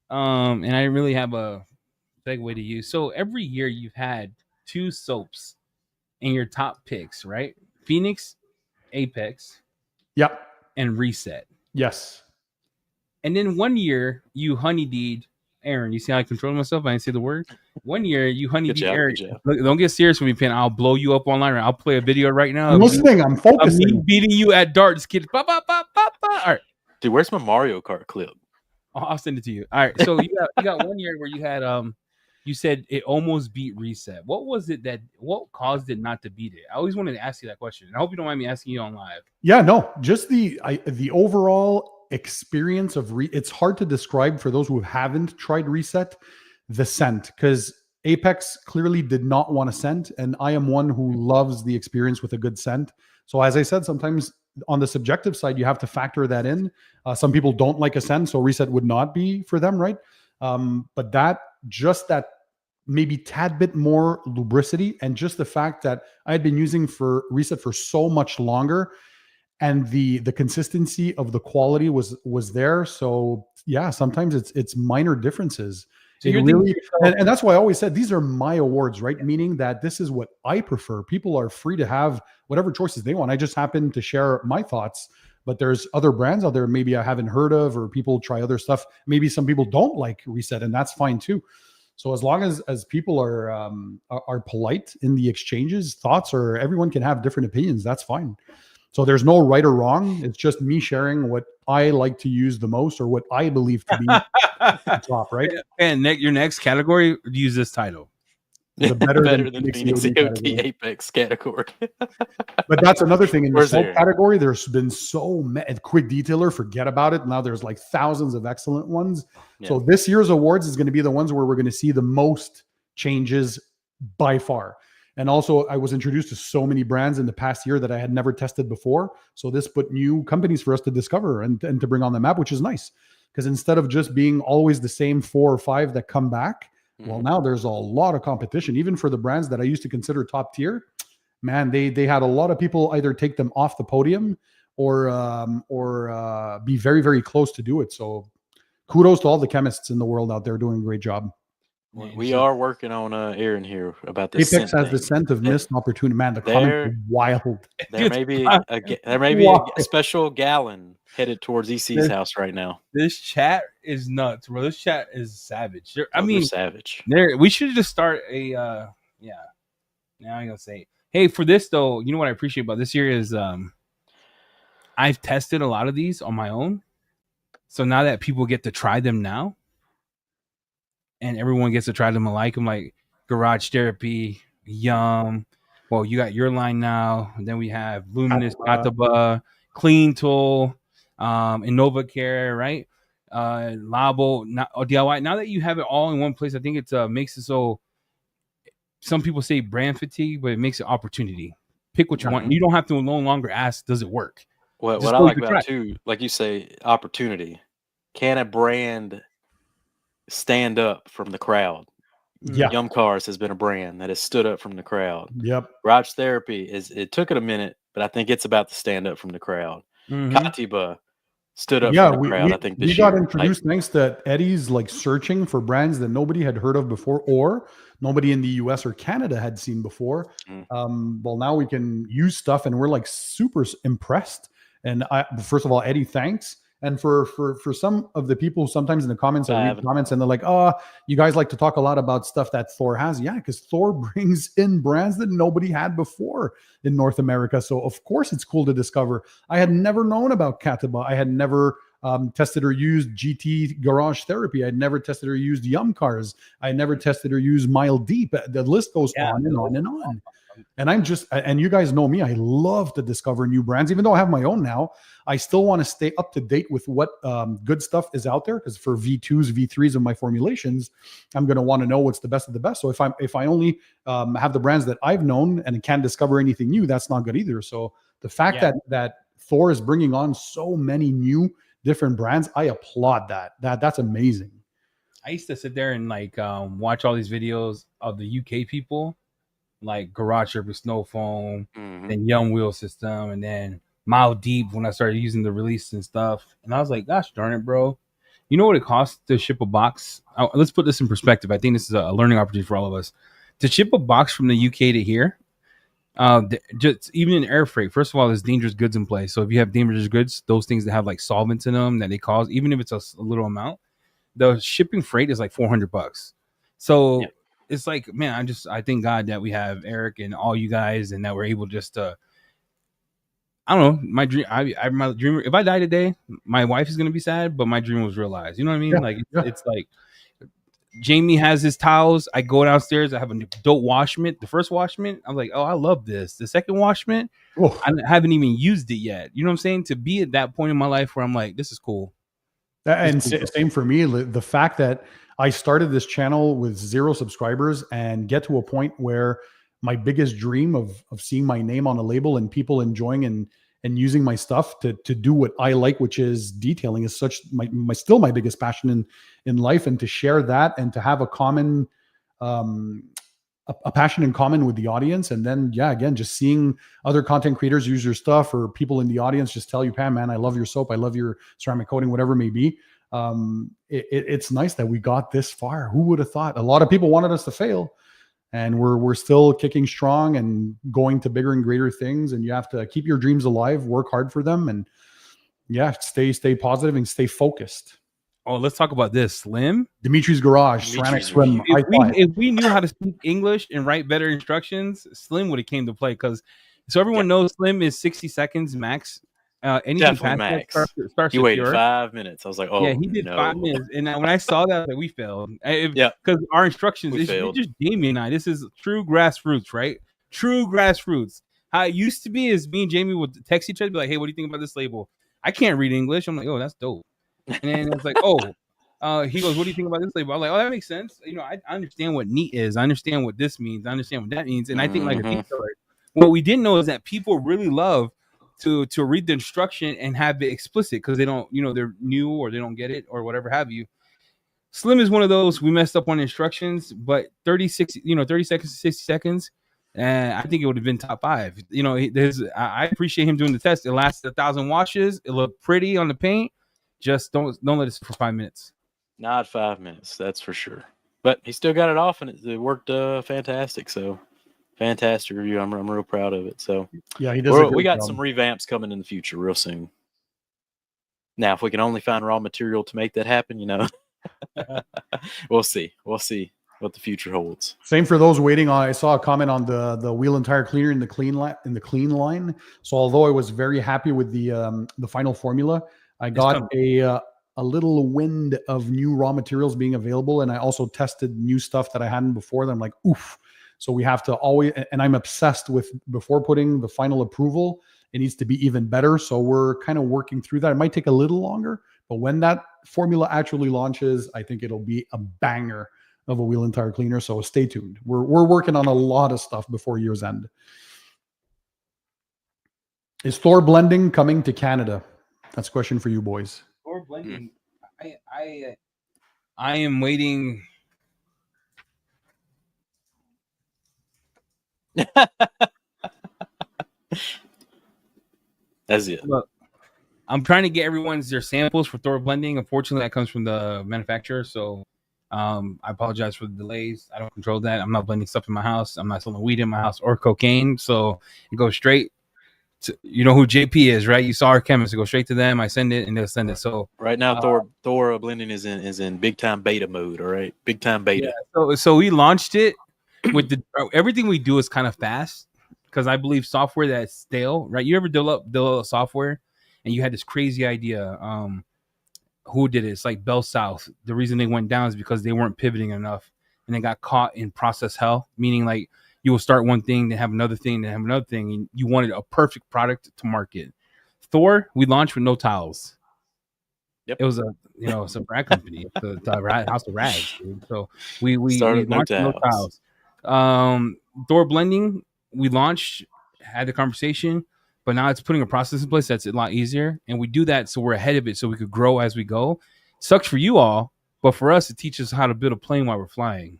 and I really have a segue to you. So every year you've had 2 soaps in your top picks, right? Phoenix, Apex, and Reset. Yes. And then one year you honeydeed Aaron. You see how I control myself? I didn't say the word. One year you honeydeed Aaron. Look, don't get serious with me, Pen. I'll blow you up online. I'll play a video right now. I'm listening. I'm focusing. Me beating you at darts, kid. All right. Dude, where's my Mario Kart clip? I'll send it to you. All right. So you got one year where you had you said it almost beat Reset. What was it what caused it not to beat it? I always wanted to ask you that question. I hope you don't mind me asking you on live. Yeah, no, just the overall experience of it's hard to describe for those who haven't tried Reset, the scent, because Apex clearly did not want a scent, and I am one who loves the experience with a good scent. So as I said, sometimes on the subjective side, you have to factor that in. Some people don't like a scent, so Reset would not be for them, right? But that maybe tad bit more lubricity, and just the fact that I had been using for Reset for so much longer, and the consistency of the quality was there. So yeah, sometimes it's minor differences. So and that's why I always said these are my awards, right? Meaning that this is what I prefer. People are free to have whatever choices they want. I just happen to share my thoughts, but there's other brands out there maybe I haven't heard of, or people try other stuff. Maybe some people don't like Reset, and that's fine too. So as long as people are polite in the exchanges, thoughts, or everyone can have different opinions, that's fine. So there's no right or wrong. It's just me sharing what I like to use the most, or what I believe to be top, right? And your next category, use this title. The better than Phoenix COD Apex category. But that's another thing in the soap category. There's been so many. Quick detailer, forget about it. Now there's like thousands of excellent ones. Yeah. So this year's awards is going to be the ones where we're going to see the most changes by far. And also, I was introduced to so many brands in the past year that I had never tested before. So this put new companies for us to discover and to bring on the map, which is nice. Because instead of just being always the same 4 or 5 that come back, well, now there's a lot of competition, even for the brands that I used to consider top tier. Man, they had a lot of people either take them off the podium or be very, very close to do it. So kudos to all the chemists in the world out there doing a great job. We are working on Aaron here about this. Apex has the scent of missed opportunity. Man, the comments are wild. There may be a special gallon headed towards EC's house right now. This chat is nuts, bro. This chat is savage. Savage. We should just start a Now I'm gonna say, hey, for this though, you know what I appreciate about this year is I've tested a lot of these on my own. So now that people get to try them now, and everyone gets to try them alike, I'm like Garage Therapy, Yum. Well, you got your line now. And then we have Luminous, Ataba, Clean Tool, InnovaCare, right? Labo, DIY. Now that you have it all in one place, I think it makes it so some people say brand fatigue, but it makes it opportunity. Pick what you want. You don't have to no longer ask, does it work? What I like about it too, like you say, opportunity. Can a brand stand up from the crowd? Yeah. T.H.O.R has been a brand that has stood up from the crowd. Yep. Garage Therapy it took it a minute, but I think it's about to stand up from the crowd. Katiba stood up from the crowd, I think, we this got year. introduced thanks to Eddie's like searching for brands that nobody had heard of before, or nobody in the US or Canada had seen before. Well, now we can use stuff, and we're like super impressed. And first of all, Eddie, thanks. And for some of the people, sometimes in the comments, I read comments and they're like, "Oh, you guys like to talk a lot about stuff that T.H.O.R has." Yeah, because T.H.O.R brings in brands that nobody had before in North America. So of course it's cool to discover. I had never known about Katiba. I had never tested or used GT Garage Therapy. I had never tested or used Yum Cars. I had never tested or used Mile Deep. The list goes on and on and on. And and you guys know me, I love to discover new brands. Even though I have my own now, I still want to stay up to date with what good stuff is out there. Because for V2s, V3s of my formulations, I'm going to want to know what's the best of the best. So if I only have the brands that I've known and can't discover anything new, that's not good either. So the fact that T.H.O.R is bringing on so many new different brands, I applaud that. That's amazing. I used to sit there and like watch all these videos of the UK people, like Garage Therapy, Snow Foam, then Yum Wheel System, and then Mile Deep when I started using the release and stuff. And I was like, gosh darn it, bro. You know what it costs to ship a box? Let's put this in perspective. I think this is a learning opportunity for all of us. To ship a box from the UK to here, just even in air freight, first of all, there's dangerous goods in play. So if you have dangerous goods, those things that have like solvents in them that they cause, even if it's a little amount, the shipping freight is like $400. So it's like, man, I thank God that we have Eric and all you guys, and that we're able just to, I don't know, my dream. My dream. If I die today, my wife is gonna be sad, but my dream was realized. You know what I mean? It's like Jamie has his towels. I go downstairs. I have an adult washment. The first washment, I'm like, oh, I love this. The second washment, I haven't even used it yet. You know what I'm saying? To be at that point in my life where I'm like, this is cool. And same for me. The fact that I started this channel with 0 subscribers and get to a point where my biggest dream of seeing my name on a label and people enjoying and using my stuff to do what I like, which is detailing, is such still my biggest passion in life. And to share that and to have a common a passion in common with the audience. And then, again, just seeing other content creators use your stuff, or people in the audience just tell you, Pam, man, I love your soap. I love your ceramic coating, whatever it may be. It's nice that we got this far. Who would have thought? A lot of people wanted us to fail, and we're still kicking strong and going to bigger and greater things. And you have to keep your dreams alive, work hard for them, and stay positive and stay focused. Oh, let's talk about this. Slim, Dimitri's Garage, ceramic swim. If we knew how to speak English and write better instructions, Slim would have came to play. Because so everyone knows Slim is 60 seconons max. Anything past max. That starts he waited 5 minutes. I was like, oh, yeah, he did 5 minutes. And when I saw that, like, we failed. Because our instructions, it's just Jamie and I. This is true grassroots, right? True grassroots. How it used to be is me and Jamie would text each other, be like, hey, what do you think about this label? I can't read English. I'm like, oh, that's dope. And then it's like, he goes, what do you think about this label? I'm like, oh, that makes sense. You know, I understand what neat is. I understand what this means. I understand what that means. And I think, like a detailer, what we didn't know is that people really love to read the instruction and have it explicit because they don't, they're new or they don't get it or whatever have you. Slim is one of those. We messed up on instructions, but 30 seconds, 60 seconds. And I think it would have been top 5. I appreciate him doing the test. It lasted 1,000 washes. It looked pretty on the paint. Just don't let it sit for 5 minutes. Not 5 minutes, that's for sure. But he still got it off, and it worked fantastic. So fantastic review. I'm real proud of it. So yeah, he does. We got some revamps coming in the future real soon. Now, if we can only find raw material to make that happen, we'll see. We'll see what the future holds. Same for those waiting on. I saw a comment on the wheel and tire cleaner in the clean line. So although I was very happy with the final formula, I got a little wind of new raw materials being available, and I also tested new stuff that I hadn't before. That I'm like, oof. So we have to always, and I'm obsessed with, before putting the final approval, it needs to be even better. So we're kind of working through that. It might take a little longer, but when that formula actually launches, I think it'll be a banger of a wheel and tire cleaner. So stay tuned. We're working on a lot of stuff before year's end. Is T.H.O.R blending coming to Canada? That's a question for you boys. T.H.O.R blending. I am waiting. That's it. Look, I'm trying to get everyone's their samples for Thor blending. Unfortunately, that comes from the manufacturer, so I apologize for the delays. I don't control that. I'm not blending stuff in my house. I'm not selling weed in my house or cocaine, so it goes straight to, you know who JP is, right? You saw our chemist. It goes straight to them. I send it, and they'll send it. So right now, Thor blending is in big time beta mode. All right, big time beta. Yeah, so we launched it with the everything we do is kind of fast because I believe software that's stale, right? You ever develop software and you had this crazy idea? Who did it? It's like Bell South. The reason they went down is because they weren't pivoting enough and they got caught in process hell, meaning like you will start one thing, then have another thing, then have another thing, and you wanted a perfect product to market. Thor, we launched with no towels. Yep. It was it's a rag company, the House of Rags. Dude. So we Started launched no no towels. Thor blending, we launched, had the conversation, but now it's putting a process in place that's a lot easier, and we do that so we're ahead of it, so we could grow as we go. Sucks for you all, but for us, it teaches us how to build a plane while we're flying.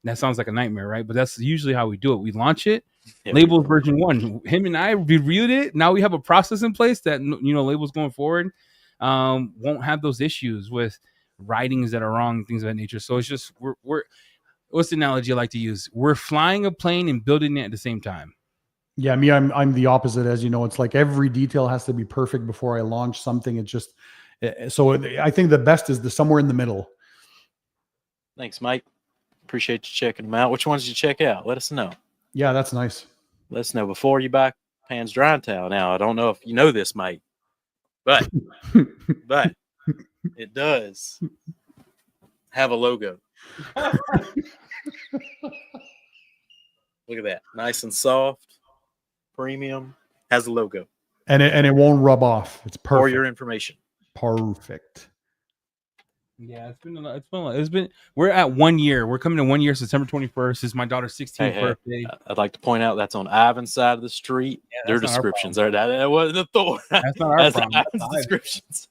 That sounds like a nightmare, right? But that's usually how we do it. We launch it. Yeah, Labels version 1. Him and I reviewed it. Now we have a process in place that Labels going forward won't have those issues with writings that are wrong, things of that nature. So it's just we're what's the analogy I like to use? We're flying a plane and building it at the same time. Yeah, me, I'm the opposite. As you know, it's like every detail has to be perfect before I launch something. It's just so I think the best is the somewhere in the middle. Thanks, Mike. Appreciate you checking them out. Which ones did you check out? Let us know. Yeah, that's nice. Let us know before you buy Pan's drying towel. Now, I don't know if you know this, Mike, but it does have a logo. Look at that. Nice and soft, premium, has a logo. And it won't rub off. It's perfect. For your information. Perfect. Yeah, it's been we're at 1 year. We're coming to 1 year, September 21st. It's my daughter's 16th birthday. I'd like to point out that's on Ivan's side of the street. Yeah, their descriptions are that wasn't the Thor. That's not our problem. Ivan's descriptions.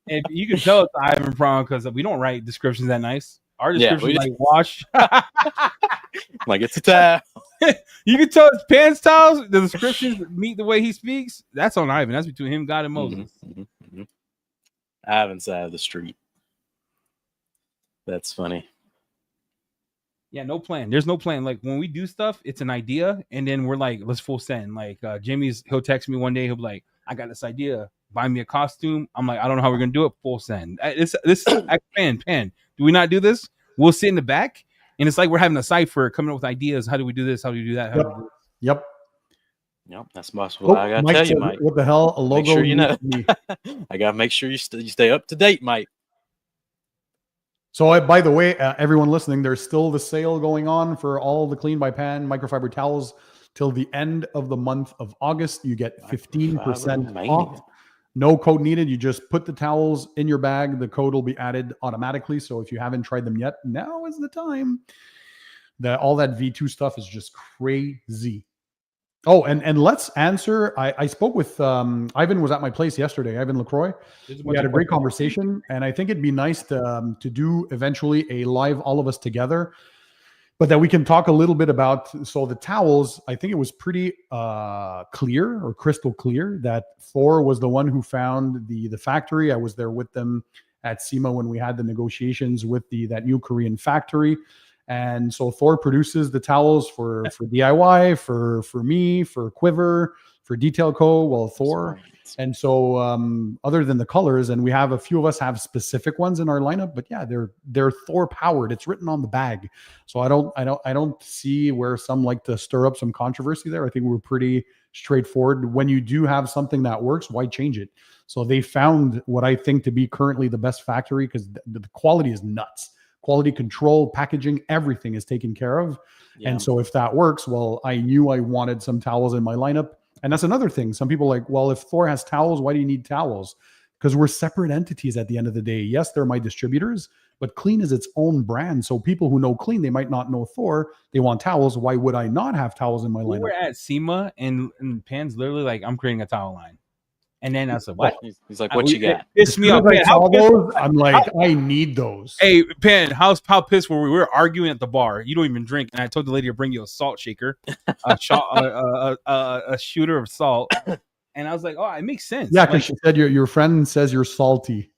And you can tell it's Ivan problem because we don't write descriptions that nice. Our descriptions like wash. Like it's a towel. You can tell it's Pan's towels. The descriptions meet the way he speaks. That's on Ivan. That's between him, God, and Moses. Ivan's side of the street. That's funny. Yeah, no plan. There's no plan. Like when we do stuff, it's an idea, and then we're like, let's full send. Like he'll text me one day. He'll be like, I got this idea. Buy me a costume. I'm like, I don't know how we're gonna do it. Full send. This Pan. Do we not do this? We'll sit in the back, and it's like we're having a cipher coming up with ideas. How do we do this? How do we do that? Yep. That's possible. I gotta tell you, Mike. What the hell? A logo? Make sure you know. I gotta make sure you stay up to date, Mike. So, by the way, everyone listening, there's still the sale going on for all the Clean by Pan microfiber towels till the end of the month of August. You get 15% off. No code needed. You just put the towels in your bag. The code will be added automatically. So if you haven't tried them yet, now is the time. All that V2 stuff is just crazy. Oh, and let's answer. I spoke with Ivan was at my place yesterday. Ivan LaCroix. We had a great conversation, and I think it'd be nice to do eventually a live, all of us together, but that we can talk a little bit about. So the towels, I think it was pretty clear or crystal clear that Thor was the one who found the factory. I was there with them at SEMA when we had the negotiations with that new Korean factory. And so Thor produces the towels for DIY, for me, for Quiver, for Detail Co. Well, Thor. And so other than the colors, and we have a few of us have specific ones in our lineup, but yeah, they're Thor powered. It's written on the bag. So I don't see where some like to stir up some controversy there. I think we're pretty straightforward. When you do have something that works, why change it? So they found what I think to be currently the best factory because the quality is nuts. Quality control, packaging, everything is taken care of. Yeah. And so if that works, well, I knew I wanted some towels in my lineup. And that's another thing. Some people are like, well, if Thor has towels, why do you need towels? Because we're separate entities at the end of the day. Yes, they're my distributors, but Clean is its own brand. So people who know Clean, they might not know Thor. They want towels. Why would I not have towels in my lineup? We're at SEMA and Pan's literally like, I'm creating a towel line. And then I said, what? He's like, what you got? Pissed me off. I saw those, I'm like, I need those. Hey, Pan, how pissed were we? We were arguing at the bar. You don't even drink. And I told the lady to bring you a salt shaker, a shooter of salt. And I was like, oh, it makes sense. Yeah, because she said your friend says you're salty.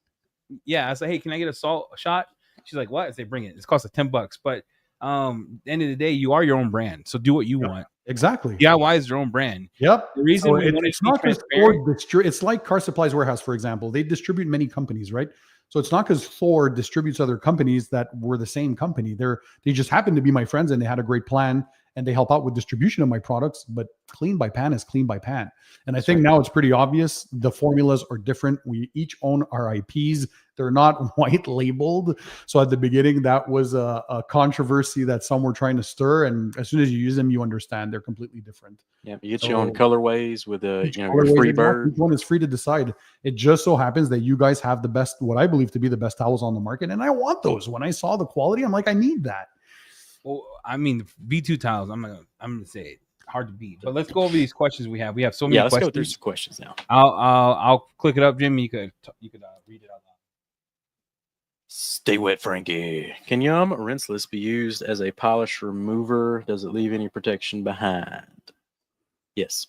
Yeah, I said, hey, can I get a salt shot? She's like, what? I say, bring it. It's cost $10, but at the end of the day, you are your own brand, so do what you want. Exactly. DIY is your own brand. Yep. The reason So it's not just it's like Car Supplies Warehouse, for example. They distribute many companies, right? So it's not because Thor distributes other companies that were the same company. They just happen to be my friends and they had a great plan and they help out with distribution of my products. But Clean by Pan is Clean by Pan. And I think now it's pretty obvious. The formulas are different. We each own our IPs. They're not white labeled. So at the beginning, that was a controversy that some were trying to stir. And as soon as you use them, you understand they're completely different. Yeah, you get your own colorways with your free bird. Each one is free to decide. It just so happens that you guys have the best, what I believe to be the best towels on the market. And I want those. When I saw the quality, I'm like, I need that. Well, I mean, V2 towels, I'm gonna say it. Hard to beat. But let's go over these questions we have. We have so many questions. Let's go through some questions now. I'll click it up, Jimmy. You could read it out loud. Stay wet, Frankie. Can Yum rinseless be used as a polish remover? Does it leave any protection behind? Yes.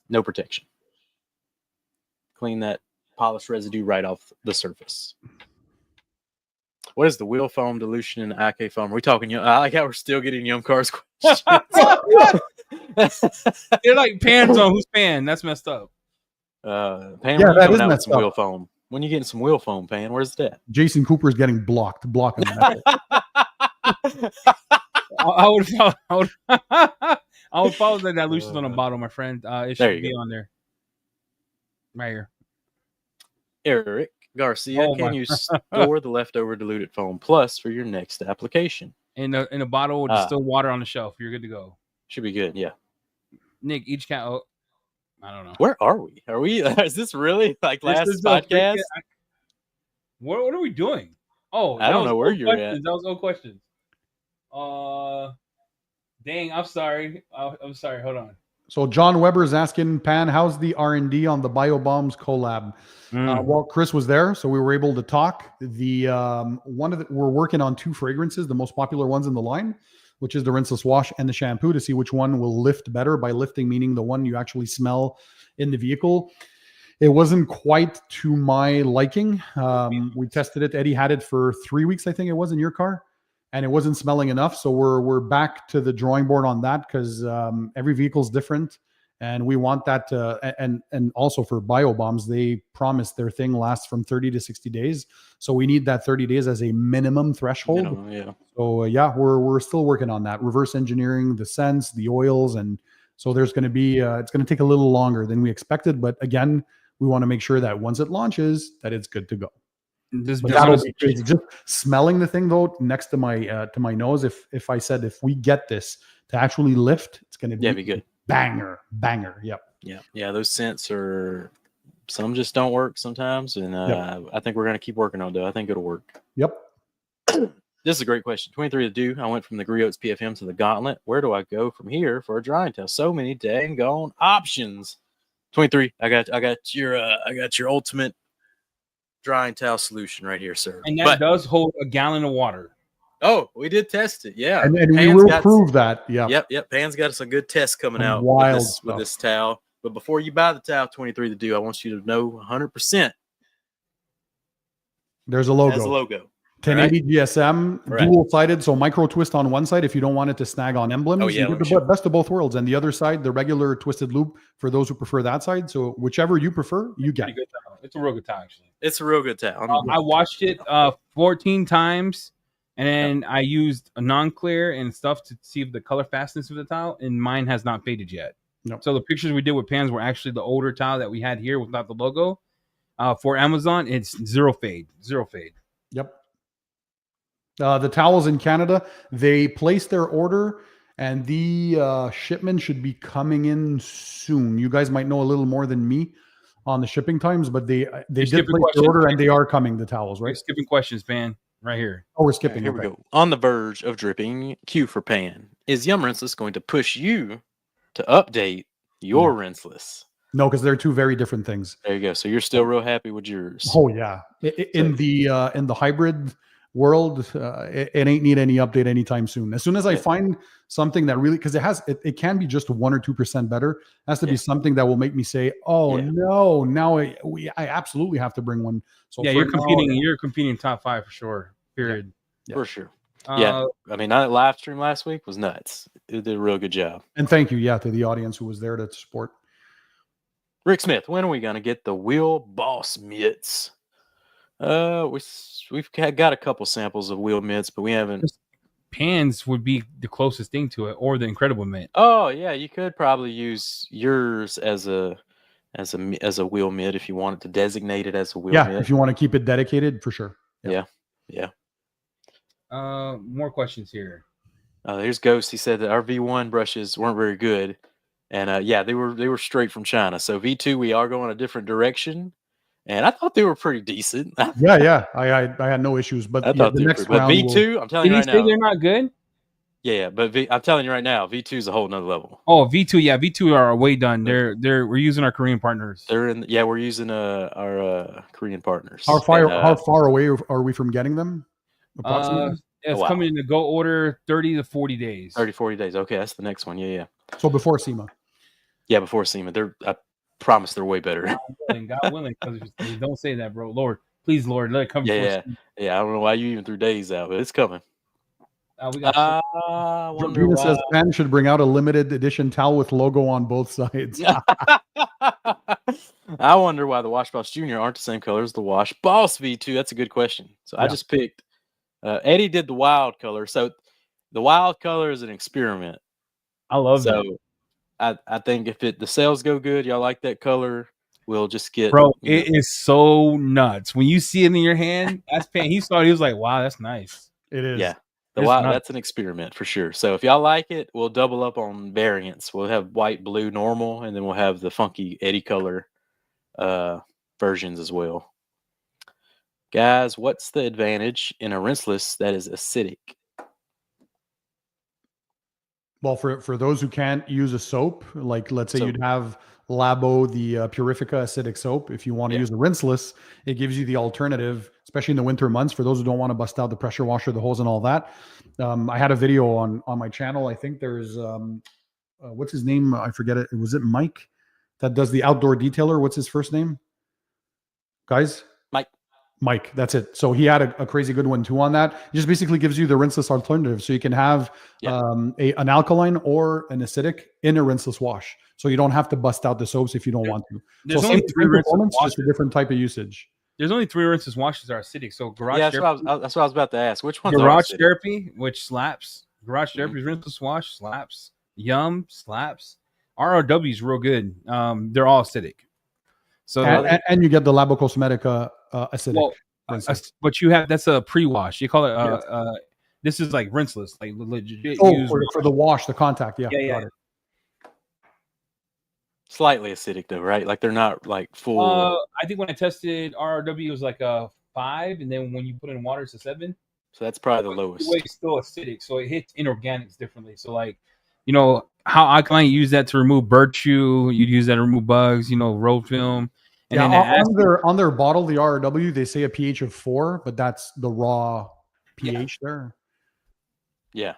No protection. Clean that polish residue right off the surface. What is the wheel foam dilution in the IK foam? Are we talking? I like how we're still getting Yum Cars questions. They're like Pans on who's Pan. That's messed up. Pan, that is messed up. Wheel foam. When you getting some wheel foam, Pan? Where's that? Jason Cooper's getting blocking that. I would follow the dilution on the bottle, my friend. It should be on there. Right here. Eric Garcia, can you store the leftover diluted foam plus for your next application? In a bottle with distilled water on the shelf. You're good to go. Should be good, yeah. Nick, each count. Oh, I don't know. Where are we? Are we? Is this really like last podcast? What are we doing? Oh, I don't know where you're at. That was all questions. Dang, I'm sorry. I'm sorry. Hold on. So John Weber is asking, Pan, how's the R&D on the BioBombs collab? Well, Chris was there, so we were able to talk. We're working on 2 fragrances, the most popular ones in the line, which is the rinseless wash and the shampoo, to see which one will lift better. By lifting, meaning the one you actually smell in the vehicle. It wasn't quite to my liking. We tested it. Eddie had it for 3 weeks, I think it was, in your car, and it wasn't smelling enough. So we're back to the drawing board on that, because every vehicle is different. And we want that and also for BioBombs, they promise their thing lasts from 30 to 60 days. So we need that 30 days as a minimum threshold. So we're still working on that. Reverse engineering the scents, the oils. And so there's going to be, it's going to take a little longer than we expected. But again, we want to make sure that once it launches, that it's good to go. Just smelling the thing though, next to my nose, if I said, if we get this to actually lift, it's going to be good. Banger. Yep. Yeah. Those scents are, some just don't work sometimes. And I think we're going to keep working on it though. I think it'll work. Yep. This is a great question. 23 to do. I went from the Griots PFM to the Gauntlet. Where do I go from here for a drying towel? So many dang gone options. 23. I got your ultimate drying towel solution right here, sir. And that does hold a gallon of water. Oh, we did test it. Yeah. And we will prove that. Yeah. Yep. Pan's got some good tests coming out with this towel. But before you buy the towel, 23 to do, I want you to know 100%. There's a logo. There's a logo. 1080 GSM, dual-sided, so micro twist on one side if you don't want it to snag on emblems. Oh, yeah, you get the best of both worlds. And the other side, the regular twisted loop for those who prefer that side. So whichever you prefer, you get it. It's a real good towel, actually. It's a real good towel. I washed it 14 times, and then I used a non-clear and stuff to see if the color fastness of the towel, and mine has not faded yet. Nope. So the pictures we did with Pans were actually the older towel that we had here without the logo. For Amazon, it's zero fade. Yep. The towels in Canada, they placed their order and the shipment should be coming in soon. You guys might know a little more than me on the shipping times, but they did place their order and they are coming, the towels, right? We're skipping questions, Pan, right here. Oh, we're skipping. Here we go. On the verge of dripping, Q for Pan. Is Yum Rinseless going to push you to update your rinseless? No, because they're two very different things. There you go. So you're still real happy with yours. Oh yeah, in the hybrid world, it ain't need any update anytime soon. As soon as I find something that really, because it can be just 1 or 2% better. It has to be something that will make me say, oh no, now I absolutely have to bring one. So you're competing top 5 for sure. Period. For sure. I mean, that live stream last week was nuts. It did a real good job. And thank you, to the audience who was there to support. Rick Smith, when are we gonna get the Wheel Boss mitts? We've got a couple samples of wheel mitts, but we haven't. Pans would be the closest thing to it, or the Incredible mitt. Oh yeah, you could probably use yours as a wheel mitt if you wanted to designate it as a wheel mitt. Yeah, if you want to keep it dedicated, for sure. Yeah. More questions here. There's Ghost. He said that our V1 brushes weren't very good, and they were straight from China. So V2, we are going a different direction, and I thought they were pretty decent. Yeah. I had no issues, but I thought the next round. But V2, I'm telling you right now. Did he say they're not good? Yeah, but I'm telling you right now, V2 is a whole nother level. Oh, V2 are way done. We're using our Korean partners. We're using our Korean partners. How far away are we from getting them? Approximately? It's coming in the go order 30 to 40 days. 30 40 days. Okay, that's the next one. Yeah. So before SEMA. Yeah, before SEMA. I promise they're way better. God willing, don't say that, bro. Lord, please, Lord, let it come. Yeah. I don't know why you even threw days out, but it's coming. We got. Gina says Pan should bring out a limited edition towel with logo on both sides. I wonder why the Wash Boss Junior aren't the same color as the Wash Boss V2. That's a good question. So I just picked. Eddie did the wild color. So the wild color is an experiment. I love that. So I think if the sales go good, y'all like that color, we'll just get. Bro, it is so nuts when you see it in your hand. That's Pan. He was like, "Wow, that's nice." It is. Yeah. That's an experiment for sure. So if y'all like it, we'll double up on variants. We'll have white, blue, normal, and then we'll have the funky Eddie color versions as well. Guys, what's the advantage in a rinseless that is acidic? Well, for those who can't use a soap, like let's say you'd have Labo, the Purifica acidic soap. If you want to use a rinseless, it gives you the alternative, especially in the winter months. For those who don't want to bust out the pressure washer, the hose, and all that, I had a video on my channel. I think there's what's his name? I forget it. Was it Mike that does the outdoor detailer? What's his first name? Guys, Mike. That's it. So he had a crazy good one too on that. It just basically gives you the rinseless alternative, so you can have an alkaline or an acidic in a rinseless wash. So you don't have to bust out the soaps if you don't want to. There's only 3 rinseless just a different type of usage. There's only 3 rinseless washes that are acidic. So garage. Yeah, that's what I was about to ask. Which one's garage therapy, which slaps. Garage therapy's rinseless wash slaps. Yum slaps. RRW is real good. They're all acidic. So and you get the Labo Cosmetica acidic. But you have that's a pre-wash. You call it this is like rinseless, like legit. For the wash, the contact. Yeah. Got it. Slightly acidic though, right? Like they're not like full. I think when I tested RRW, it was like a 5, and then when you put it in water, it's a 7. So that's probably the lowest. It's still acidic, so it hits inorganics differently. So like, how alkaline you use that to remove bird chew, you'd use that to remove bugs, road film. And on their bottle, the RRW, they say a pH of 4, but that's the raw pH there. Yeah.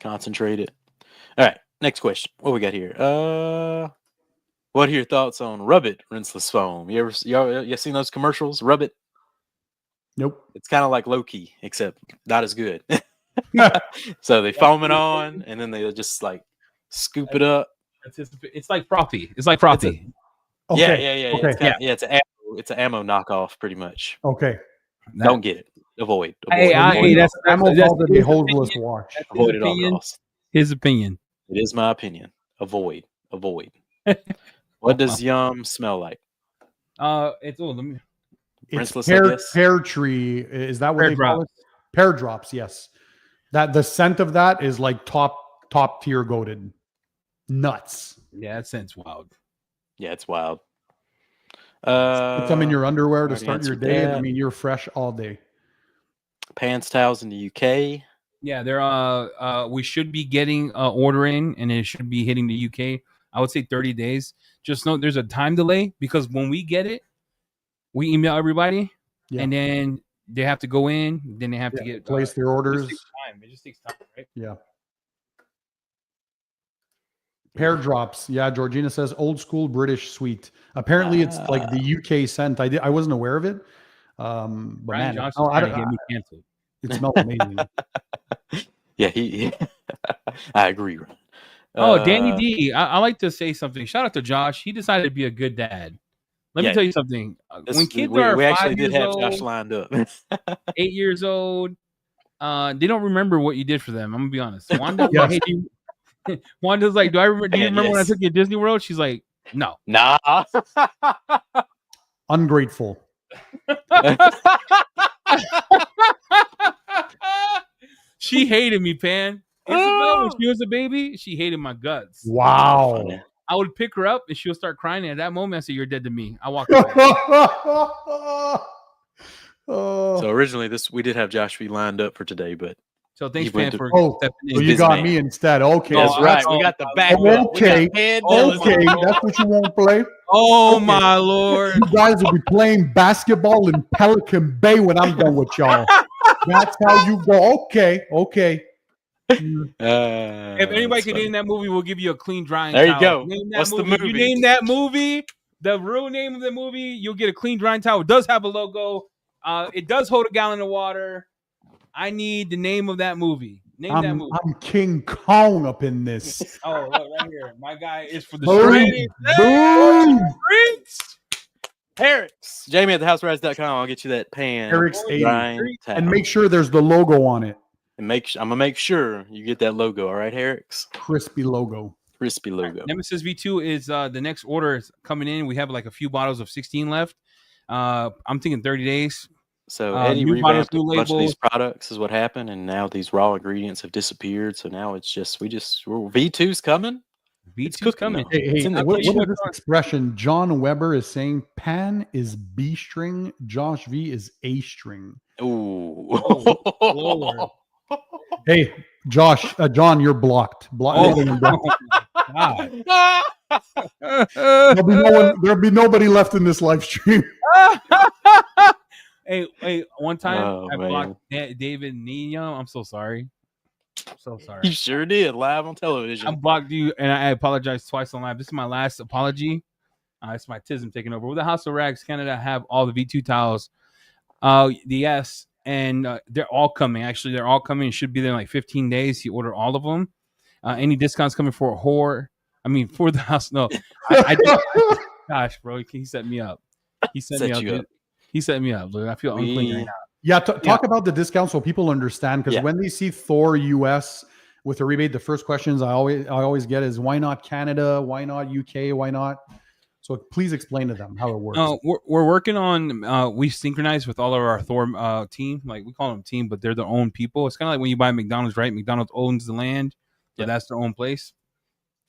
Concentrated. All right. Next question. What we got here? What are your thoughts on Rub It rinseless foam? You seen those commercials? Rub It? Nope. It's kind of like low key, except not as good. So they foam it on, and then they just like scoop it up. It's like frothy. It's like frothy. Okay. Yeah. Okay. It's an ammo knockoff, pretty much. Okay. Don't get it. Avoid. That's the hoseless wash. Avoid it all costs. His opinion. It is my opinion. Avoid. What does Yum smell like? It's pear tree. Is that what they call it? Pear drops. Yes. That the scent of that is like top tier goated. Nuts. Yeah, that scent's wild. Yeah, it's wild. Put some in your underwear to start your day. I mean, you're fresh all day. Pants towels in the UK. Yeah, they're we should be getting ordering, and it should be hitting the UK I would say 30 days. Just know there's a time delay because when we get it, we email everybody, and then they have to go in. Then they have to get place their orders. It just takes time, right? Yeah. Pear drops. Yeah, Georgina says old school British sweet. Apparently, it's like the UK scent. I wasn't aware of it. But Brian man, Johnson's trying to get me canceled. It smells amazing. Yeah, I agree. Danny D. I like to say something. Shout out to Josh. He decided to be a good dad. Let me tell you something. When kids are we actually 5 did years have old, Josh lined up. 8 years old, they don't remember what you did for them. I'm gonna be honest. Wanda, hey, Wanda's like, do you remember when I took you to Disney World? She's like, no. Nah. Ungrateful. She hated me, Pan. Isabel, when she was a baby, she hated my guts. Wow. I would pick her up and she would start crying. And at that moment, I said, "You're dead to me." I walked away. So originally, we did have Josh V lined up for today, but so thanks, Pan, for stepping in. So you got me instead. Okay, that's right. We got the back. Okay, that's what you want to play. Oh my Lord! You guys will be playing basketball in Pelican Bay when I'm done with y'all. That's how you go. Okay. If anybody can name that movie, we'll give you a clean drying towel. There you go. Name that What's movie. the movie? If you name that movie, the real name of the movie, you'll get a clean drying towel. It does have a logo. It does hold a gallon of water. I need the name of that movie. Name that movie. I'm King Kong up in this. Oh, look, right here. My guy is for the streets. Eric's. Jamie at thehouserise.com. I'll get you that Pan. Eric's 80. And make sure there's the logo on it. And I'm gonna make sure you get that logo. All right, Eric's. Crispy logo. Nemesis V2 is the next order is coming in. We have like a few bottles of 16 left. I'm thinking 30 days. So Eddie revamped a bunch of these products is what happened, and now these raw ingredients have disappeared. So now it's just V2's coming. V2's coming. Hey, what is this expression? John Weber is saying Pan is B string, Josh V is A string. Ooh. Oh, hey, John, you're blocked. There'll be nobody left in this live stream. Hey, one time I blocked David Nino. I'm so sorry. You sure did, live on television. I blocked you, and I apologize twice on live. This is my last apology. It's my tism taking over. With the House of Rags Canada have all the V2 towels. Yes, and they're all coming. Actually, they're all coming. It should be there in like 15 days. You order all of them. Any discounts coming for for the house? No, gosh, bro, he set me up. He set me up. He set me up. Dude. I feel unclean right now. Yeah, talk about the discount so people understand, because when they see Thor US with a rebate, the first questions I always get is why not Canada? Why not UK? Why not? So please explain to them how it works. We're working on we synchronize with all of our Thor team. Like we call them team, but they're their own people. It's kind of like when you buy McDonald's, right? McDonald's owns the land, so that's their own place.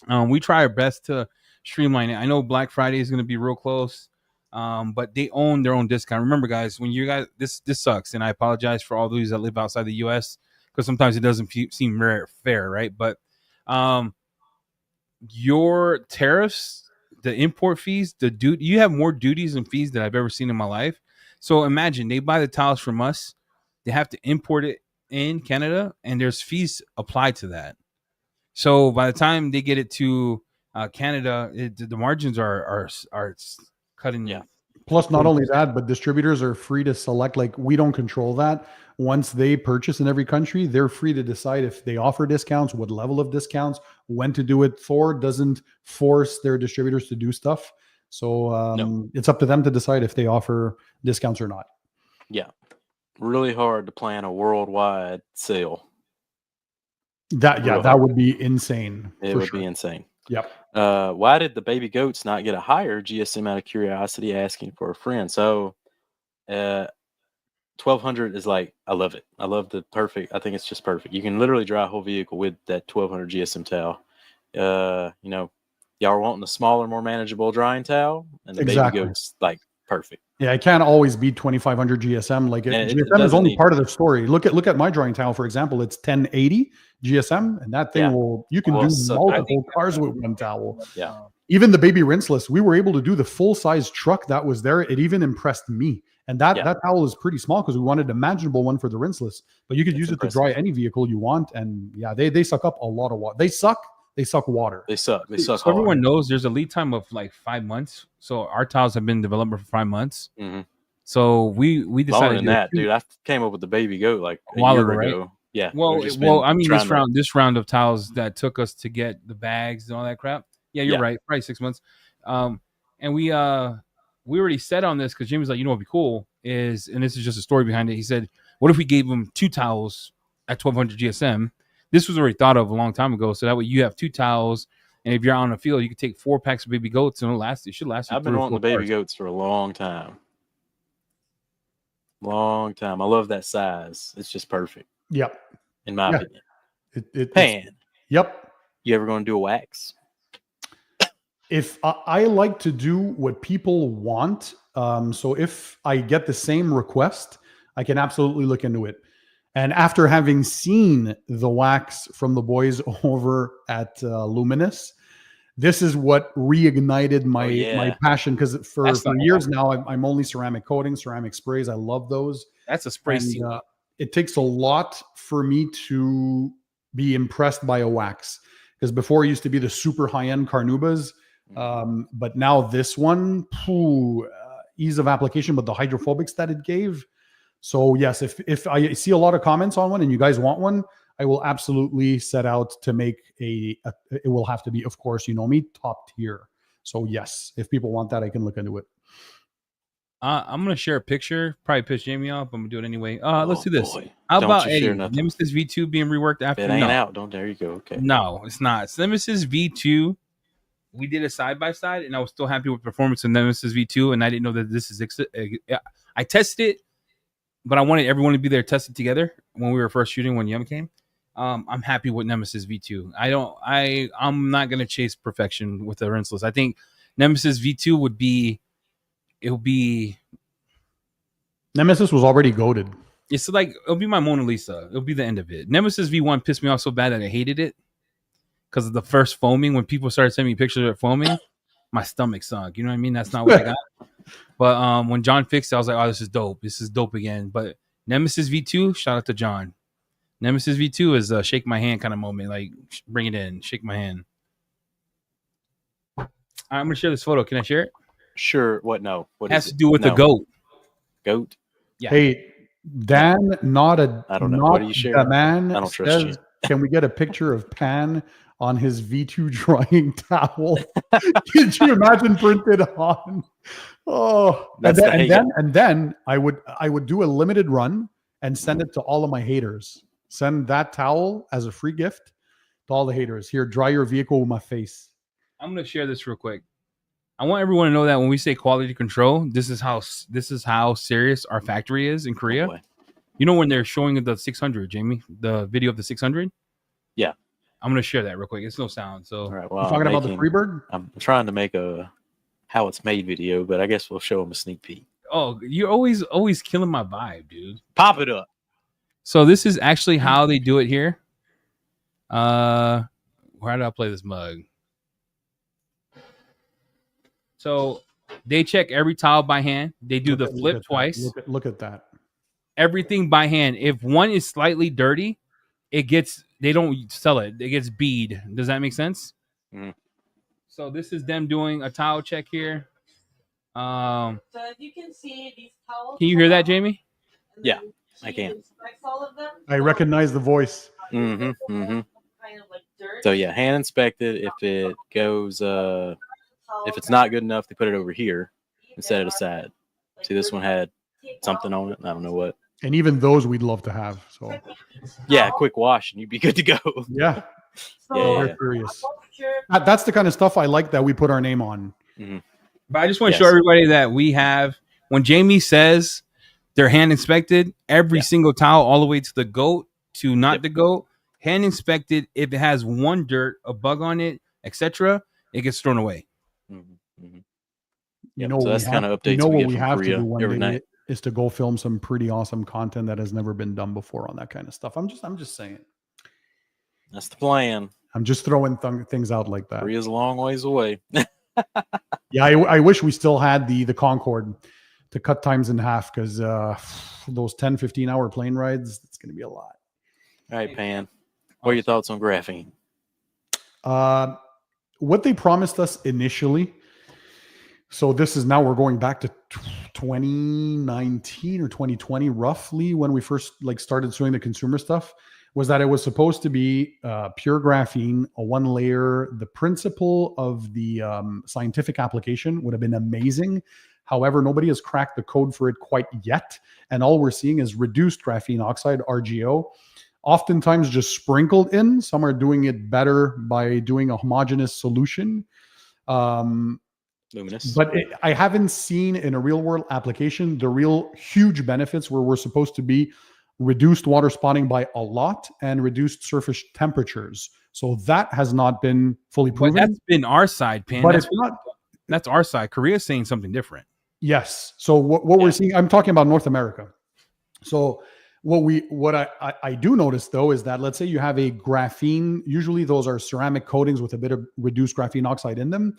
We try our best to streamline it. I know Black Friday is going to be real close. But they own their own discount. Remember, guys, when you guys this sucks, and I apologize for all those that live outside the U.S. because sometimes it doesn't seem fair, right? But your tariffs, the import fees, you have more duties and fees than I've ever seen in my life. So imagine they buy the towels from us, they have to import it in Canada, and there's fees applied to that. So by the time they get it to Canada, the margins are cutting. Yeah. Plus, not only that, but distributors are free to select. Like, we don't control that. Once they purchase in every country, they're free to decide if they offer discounts, what level of discounts, when to do it. Thor doesn't force their distributors to do stuff. So it's up to them to decide if they offer discounts or not. Yeah. Really hard to plan a worldwide sale. That would be insane. It would be insane. Yep. Why did the baby goats not get a higher GSM out of curiosity, asking for a friend? So 1200 is like, I love it. I love the perfect. I think it's just perfect. You can literally dry a whole vehicle with that 1200 GSM towel. Y'all are wanting a smaller, more manageable drying towel, and the baby goats like perfect. Yeah, I can't always beat 2500 GSM. Like It GSM is doesn't only need- part of the story. Look at my drawing towel, for example. It's 1080 GSM, and that thing you can do suck multiple cars with one towel. Yeah. Even the baby rinseless, we were able to do the full size truck that was there. It even impressed me. And that towel is pretty small because we wanted a manageable one for the rinseless. But you could use it to dry any vehicle you want. And yeah, they suck up a lot of water. They suck water. They suck. They suck. So everyone knows there's a lead time of like 5 months. So our towels have been developed for 5 months. Mm-hmm. So we decided longer than that, dude. I came up with the baby goat like a while year ago, ago. right? Yeah. Well, I mean this round of towels that took us to get the bags and all that crap. Yeah, you're right. Probably 6 months. And we already said on this because Jimmy was like, you know, what'd be cool is, and this is just a story behind it. He said, what if we gave him 2 towels at 1200 GSM? This was already thought of a long time ago. So that way you have 2 towels. And if you're out on the field, you can take 4 packs of baby goats and it should last you. I've been wanting the baby goats for a long time. Long time. I love that size. It's just perfect. Yep. In my opinion. Pan. Yep. You ever going to do a wax? If I like to do what people want, so if I get the same request, I can absolutely look into it. And after having seen the wax from the boys over at Luminous, this is what reignited my passion, because for years now I'm only ceramic coating, ceramic sprays. I love those. That's a spray seal. It takes a lot for me to be impressed by a wax, because before it used to be the super high-end Carnubas. But now this one, ease of application, but the hydrophobics that it gave. So yes, if I see a lot of comments on one and you guys want one, I will absolutely set out to make it will have to be, of course, you know me, top tier. So yes, if people want that, I can look into it. I'm going to share a picture, probably piss Jamie off. I'm going to do it anyway. Let's do this. Boy. How about Eddie? Nemesis V2 being reworked after? It ain't out. There you go. Okay. No, it's not. It's Nemesis V2. We did a side-by-side, and I was still happy with performance of Nemesis V2, and I didn't know that this is... I tested it, but I wanted everyone to be there tested together when we were first shooting when Yum came. I'm happy with Nemesis V2. I'm not going to chase perfection with the rinseless. I think Nemesis V2 would be... It'll be... Nemesis was already goated. It's like... It'll be my Mona Lisa. It'll be the end of it. Nemesis V1 pissed me off so bad that I hated it. Because of the first foaming, when people started sending me pictures of foaming, my stomach sunk. You know what I mean? That's not what I got. But when John fixed it, I was like, oh, this is dope. This is dope again. But Nemesis V2, shout out to John. Nemesis V2 is a shake my hand kind of moment. Like, bring it in. Shake my hand. I'm going to share this photo. Can I share it? Sure. What? No. What has to do with the goat. Goat? Yeah. Hey, Dan, I don't know. What are you sharing? Man I don't trust you. Can we get a picture of Pan on his V2 drying towel? Could you imagine printed on? Oh, and then I would do a limited run and send it to all of my haters. Send that towel as a free gift to all the haters. Here, dry your vehicle with my face. I'm going to share this real quick. I want everyone to know that when we say quality control, this is how serious our factory is in Korea. Oh, you know when they're showing the 600, Jamie, the video of the 600? Yeah. I'm going to share that real quick. It's no sound. So, all right, well, you're talking about the Freebird? I'm trying to make a how it's made video, but I guess we'll show them a sneak peek. Oh, you're always killing my vibe, dude. Pop it up. So this is actually how they do it here. Where did I play this mug? So they check every towel by hand. They do the flip twice. Look at that. Everything by hand. If one is slightly dirty, they don't sell it. It gets bead. Does that make sense? Mm. So this is them doing a towel check here. So as you can see, these towels. Can you hear that, Jamie? Yeah, I can. All of them. I recognize the voice. Mm-hmm. Mm-hmm. Kind of like dirt. So yeah, hand inspected. If it goes, if it's not good enough, they put it over here and set it aside. See, this one had something on it. I don't know what. And even those we'd love to have. So yeah, quick wash and you'd be good to go. Yeah. Yeah. Curious. That's the kind of stuff I like that we put our name on. Mm-hmm. But I just want to show everybody that we have, when Jamie says they're hand inspected, every single towel, all the way to the goat to not the goat, hand inspected. If it has one dirt, a bug on it, etc., it gets thrown away. Mm-hmm. You know, so that's kind of updates we what get we from have to Korea do one every day night. is to go film some pretty awesome content that has never been done before on that kind of stuff. I'm just saying. That's the plan. I'm just throwing things out like that. Korea's a long ways away. Yeah, I wish we still had the Concorde to cut times in half, because those 10, 15-hour plane rides, it's going to be a lot. All right, Pan. What are your thoughts on graphene? What they promised us initially, so this is now we're going back to 2019 or 2020, roughly, when we first started doing the consumer stuff, was that it was supposed to be pure graphene, a one layer. The principle of the scientific application would have been amazing. However, nobody has cracked the code for it quite yet. And all we're seeing is reduced graphene oxide, RGO, oftentimes just sprinkled in. Some are doing it better by doing a homogeneous solution. Luminous. But I haven't seen in a real world application the real huge benefits where we're supposed to be reduced water spotting by a lot and reduced surface temperatures. So that has not been fully proven. But that's been our side, Pan. But it's not. That's our side. Korea's saying something different. Yes. So what we're seeing, I'm talking about North America. So what I do notice though is that, let's say you have a graphene, usually those are ceramic coatings with a bit of reduced graphene oxide in them.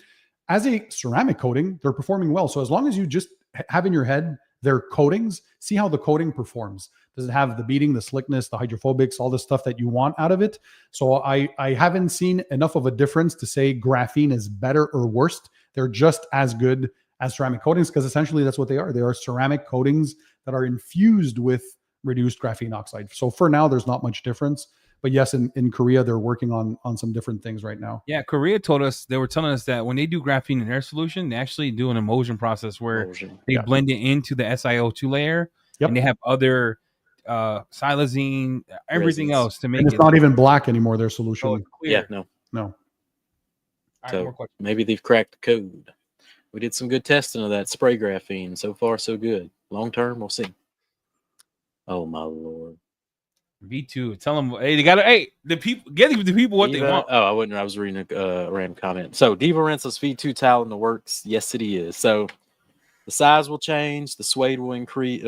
As a ceramic coating, they're performing well. So as long as you just have in your head their coatings, see how the coating performs. Does it have the beading, the slickness, the hydrophobics, all the stuff that you want out of it? So I haven't seen enough of a difference to say graphene is better or worse. They're just as good as ceramic coatings, because essentially that's what they are. They are ceramic coatings that are infused with reduced graphene oxide. So for now, there's not much difference. But yes, in Korea, they're working on some different things right now. Yeah, Korea told us, they were telling us that when they do graphene in their solution, they actually do an emulsion process where they blend it into the SiO2 layer, and they have other silazine, everything else to make and it's not even black anymore, their solution. Oh, clear. No. So maybe they've cracked the code. We did some good testing of that spray graphene. So far, so good. Long term, we'll see. Oh my Lord. V2, tell them, hey, they got to, hey, the people, get the people what Diva, they want. Oh, I wouldn't. I was reading a random comment. So, Diva rinseless V2 towel in the works. Yes, it is. So, the size will change, the suede will increase,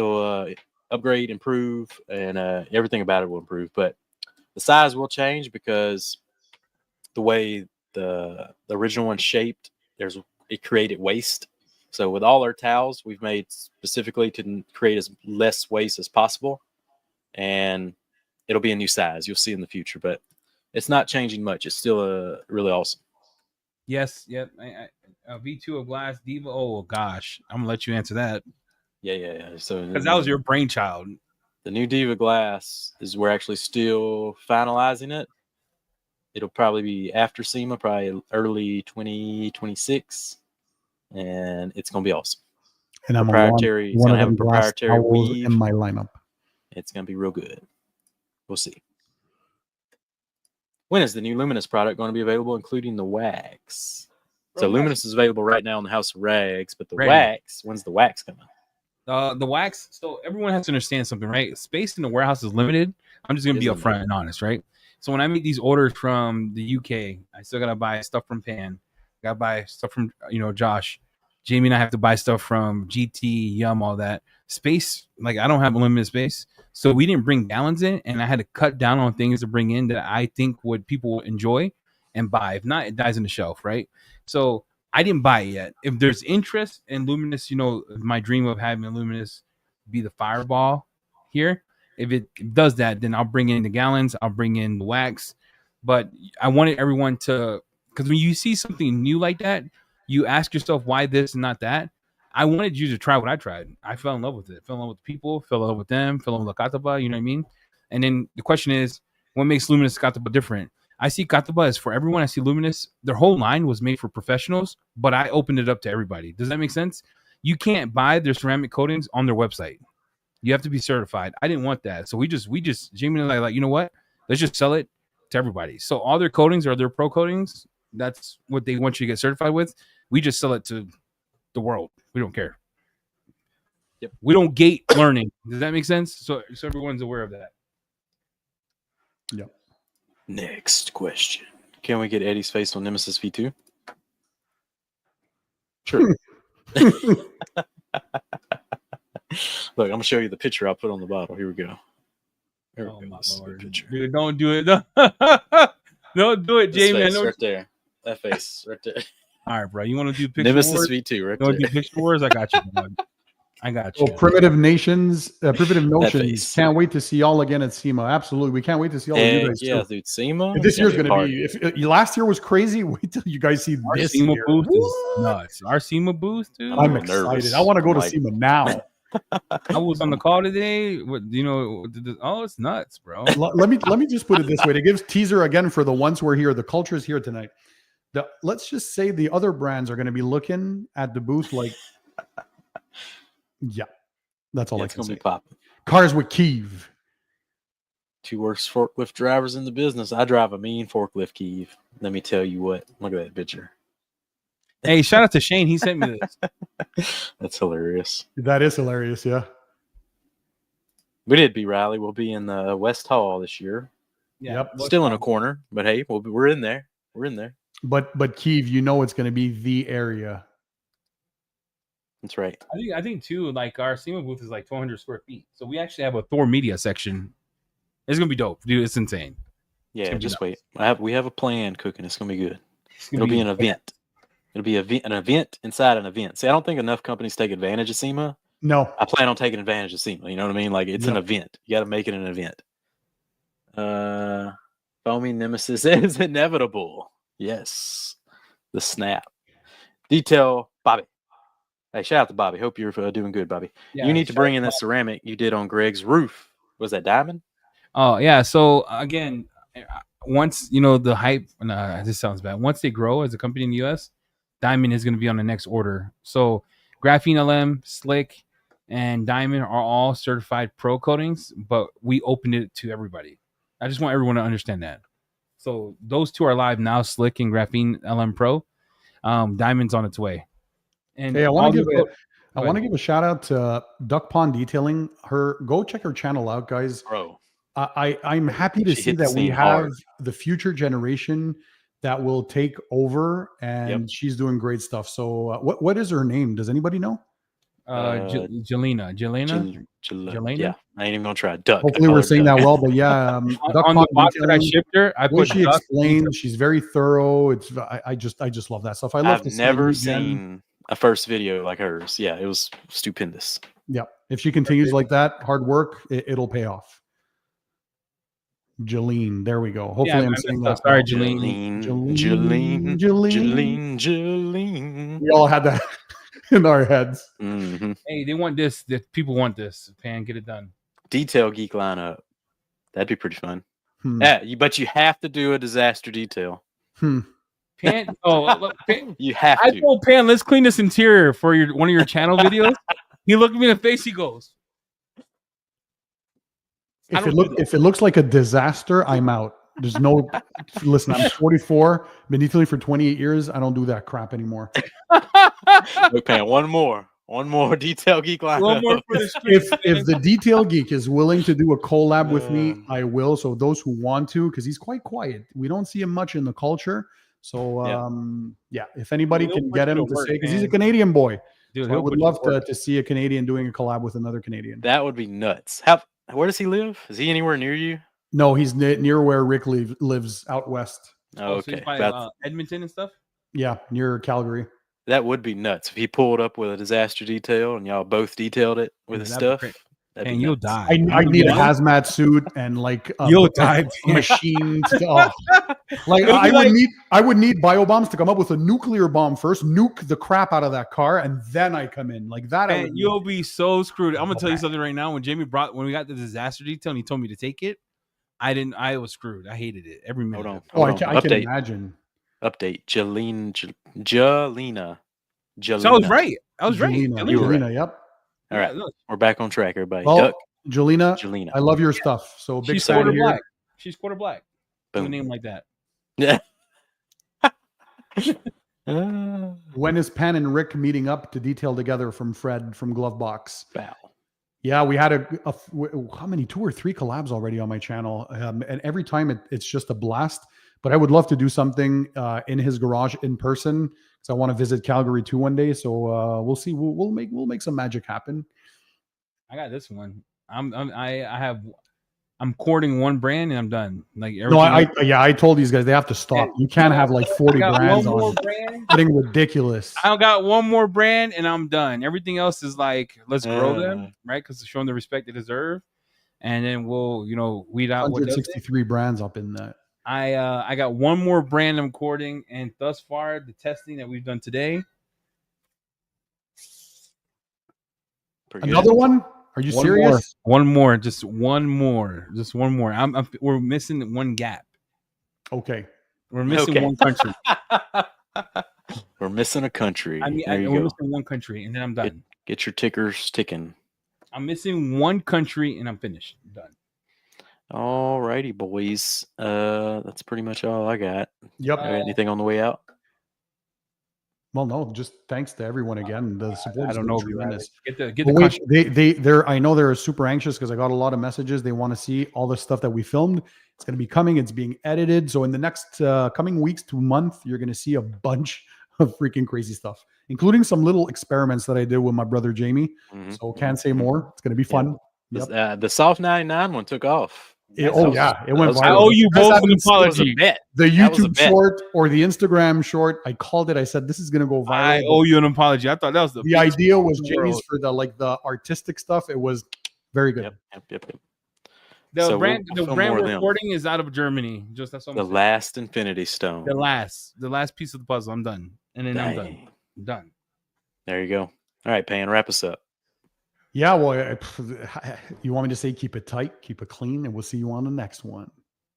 upgrade, improve, and everything about it will improve. But the size will change because the way the original one's shaped, it created waste. So, with all our towels, we've made specifically to create as less waste as possible, and it'll be a new size. You'll see in the future, but it's not changing much. It's still really awesome. Yes, yep. V2 of glass, Diva. Oh gosh, I'm gonna let you answer that. Yeah. So because that was your brainchild. The new Diva glass we're actually still finalizing it. It'll probably be after SEMA, probably early 2026, and it's gonna be awesome. And I'm proprietary. It's gonna have a proprietary weave in my lineup. It's gonna be real good. We'll see. When is the new Luminous product going to be available, including the wax? So Luminous is available right now in the House of Rags, but the wax, when's the wax coming? The wax, so everyone has to understand something, right? Space in the warehouse is limited. I'm just going to be upfront and honest, right? So when I make these orders from the UK, I still got to buy stuff from Pan. Got to buy stuff from, Josh. Jamie and I have to buy stuff from GT, Yum, all that. Space, I don't have unlimited space. So we didn't bring gallons in, and I had to cut down on things to bring in that I think people would enjoy and buy. If not, it dies on the shelf, right? So I didn't buy it yet. If there's interest in Luminous, my dream of having Luminous be the fireball here. If it does that, then I'll bring in the gallons. I'll bring in the wax. But I wanted everyone to, because when you see something new like that, you ask yourself why this and not that. I wanted you to try what I tried. I fell in love with it. Fell in love with the people. Fell in love with them. Fell in love with Kataba. You know what I mean? And then the question is, what makes Luminous Kataba different? I see Kataba as for everyone. I see Luminous. Their whole line was made for professionals, but I opened it up to everybody. Does that make sense? You can't buy their ceramic coatings on their website. You have to be certified. I didn't want that. So we just Jamie and I you know what? Let's just sell it to everybody. So all their coatings are their pro coatings. That's what they want you to get certified with. We just sell it to the world. We don't care. Yep. We don't gate learning. Does that make sense? So everyone's aware of that. Yep. Next question. Can we get Eddie's face on Nemesis V2? Sure. Look, I'm gonna show you the picture I put on the bottle. Here we go. There Oh we go. my This is the lord, picture. dude! Don't do it. Don't do it, This Jamie. I face know. right there. That face right there. All right, bro. You want to do picture Nemesis wars? V2 right You want to there. do picture wars? I got you, dog. I got So you. primitive notions. face. Can't wait to see y'all again at SEMA. Absolutely, we can't wait to see all of you Heck guys yeah, too. dude. SEMA. If this year's gonna going to be, if last year was crazy, wait till you guys see Our this SEMA year. booth is What? nuts. Our SEMA booth, dude. I'm I'm excited. nervous. I want to go I'm to like- SEMA now. I was on the call today. What you know? Oh, it's nuts, bro. let me just put it this way. To give teaser again for the ones who are here, the culture is here tonight. Let's just say the other brands are going to be looking at the booth like, yeah, that's all I it's can gonna say. be popping. Cars with Kiev. 2 worst forklift drivers in the business. I drive a mean forklift, Keeve. Let me tell you what. Look at that picture. Hey, shout out to Shane. He sent me this. That's hilarious. That is hilarious. Yeah. We did be Riley. We'll be in the West Hall this year. Yeah, Yep. what's Still in a wrong? corner, but hey, we're in there. We're in there. But Kiev, you know it's going to be the area. That's right. I think too. Like our SEMA booth is like 200 square feet, so we actually have a Thor media section. It's gonna be dope, dude. It's insane. Yeah, gonna be just nuts. wait. We have a plan cooking. It's gonna be good. It's gonna It'll be an event. It'll be an event inside an event. See, I don't think enough companies take advantage of SEMA. No. I plan on taking advantage of SEMA. You know what I mean? Like it's an Yep. event. You got to make it an event. Foamy Nemesis is inevitable. Yes. The snap. Detail, Bobby. Hey, shout out to Bobby. Hope you're doing good, Bobby. Yeah, You need to shout bring out in to that ceramic you did on Greg's roof. Was that diamond? Oh yeah. So again, once you know the hype. This sounds bad. Once they grow as a company in the US, Diamond is going to be on the next order. So Graphene LM, Slick, and Diamond are all certified pro coatings, but we opened it to everybody. I just want everyone to understand that. So those two are live now, Slick and Graphene LM Pro. Diamond's on its way. And Hey, I all want to the give co- I want to give a shout out to Duck Pond Detailing. Go check her channel out, guys. Bro. I'm happy to She see hit the that we scene have hard. the future generation that will take over, and Yep. she's doing great stuff. So, what is her name? Does anybody know? Jelena. Jelena? Yeah, I ain't even gonna try. Duck. Hopefully, we're saying that well. But yeah, Duck On the Pond box that I Detailing. shipped her, I The way put she Duck explains, she's very thorough. I just love that stuff. I love I've to see the never new gen. seen a first video like hers. Yeah, it was stupendous. Yeah, if she continues like that, hard work, it'll pay off. Jolene, there we go. Hopefully, I'm saying that. Sorry, well. Jolene. Jolene. We all had that in our heads. Mm-hmm. Hey, they want this. The people want this. Pan, get it done. Detail geek lineup. That'd be pretty fun. Hmm. Yeah, but you have to do a disaster detail. Hmm. Pan. Look, Pan, You have I to. told Pan, let's clean this interior for one of your channel videos. He looked me in the face. He goes, If it looks like a disaster, I'm out. There's no listen. I'm 44. Been detailing for 28 years. I don't do that crap anymore. Look, Pan, one more detail geek lineup. one more for the street. If the detail geek is willing to do a collab with me, I will. So those who want to, because he's quite quiet. We don't see him much in the culture. So yeah, if anybody He'll can push get you him to to work, say, because he's a man. Canadian boy. Dude, So I he'll would put you love to work. to see a Canadian doing a collab with another Canadian. That would be nuts. Where does he live? Is he anywhere near you? No, he's near where Rick lives out west. Oh, So he's okay. by, Edmonton and stuff. Yeah, near Calgary. That would be nuts if he pulled up with a disaster detail and y'all both detailed it with his That'd be stuff. great. That'd And be you'll nuts. die. I need a hazmat suit and like You'll die. a machine. Like It'll be I would need bio bombs to come up with a nuclear bomb first, nuke the crap out of that car, and then I come in like that. I Man, would you'll be so screwed. I'm gonna tell you something right now. When we got the disaster detail and he told me to take it, I was screwed. I hated it every minute. Hold on. Oh, I hold on. can imagine. Update. Jelena. So I was right. Jelena, You were right. Jelena, yep. All right. Look, We're back on track, everybody. Well, Duck. Jelena, I love your stuff. So big she's fan quarter here. black. She's quarter black. With a Boom. name like that. Yeah. When is Pan and Rick meeting up to detail together from Fred from Glovebox? Wow. Yeah, we had how many 2 or 3 collabs already on my channel, and every time it's just a blast. But I would love to do something in his garage in person because I want to visit Calgary too one day. So we'll see. We'll make some magic happen. I got this one. I'm courting one brand and I'm done. Like everything I told these guys they have to stop. You can't have like 40 brands on. Getting ridiculous. I got one more brand and I'm done. Everything else is like, let's grow them, right? Because to show them the respect they deserve, and then we'll, weed out 163 brands up in that. I got one more brand I'm courting, and thus far the testing that we've done today. Another one? Are you serious? One more. We're missing one gap. Okay. We're missing one country. We're missing a country. I mean, we're missing one country, and then I'm done. Get your tickers ticking. I'm missing one country, and I'm finished. I'm done. All righty, boys. That's pretty much all I got. Yep. Anything on the way out? Well, no, just thanks to everyone again. The support has been tremendous. Get the I know they're super anxious because I got a lot of messages. They want to see all the stuff that we filmed. It's going to be coming. It's being edited. So in the next coming weeks to month, you're going to see a bunch of freaking crazy stuff, including some little experiments that I did with my brother Jamie. So can't say more. It's going to be fun. Yep. The Soft 99 one took off. It went viral. I owe you both an apology. The YouTube short or the Instagram short, I called it. I said this is going to go viral. I owe you an apology. I thought that was the idea was Jamie's for the artistic stuff. It was very good. Yep. The brand we're recording is out of Germany. Just that's the last Infinity Stone. The last piece of the puzzle. I'm done, and then I'm done. There you go. All right, Pan, wrap us up. Yeah, well, you want me to say keep it tight, keep it clean, and we'll see you on the next one.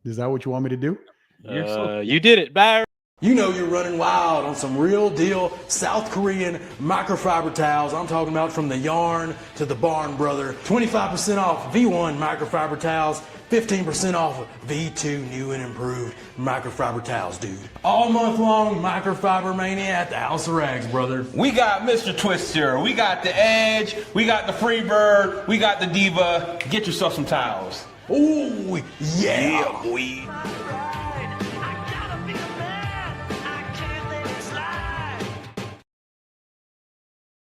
Is that what you want me to do? You did it, Barry. You know you're running wild on some real deal South Korean microfiber towels. I'm talking about from the yarn to the barn, brother. 25% off V1 microfiber towels, 15% off V2 new and improved microfiber towels, dude. All month long, microfiber mania at the House of Rags, brother. We got Mr. Twister, we got the Edge, we got the Freebird, we got the Diva. Get yourself some towels. Ooh, yeah, boy.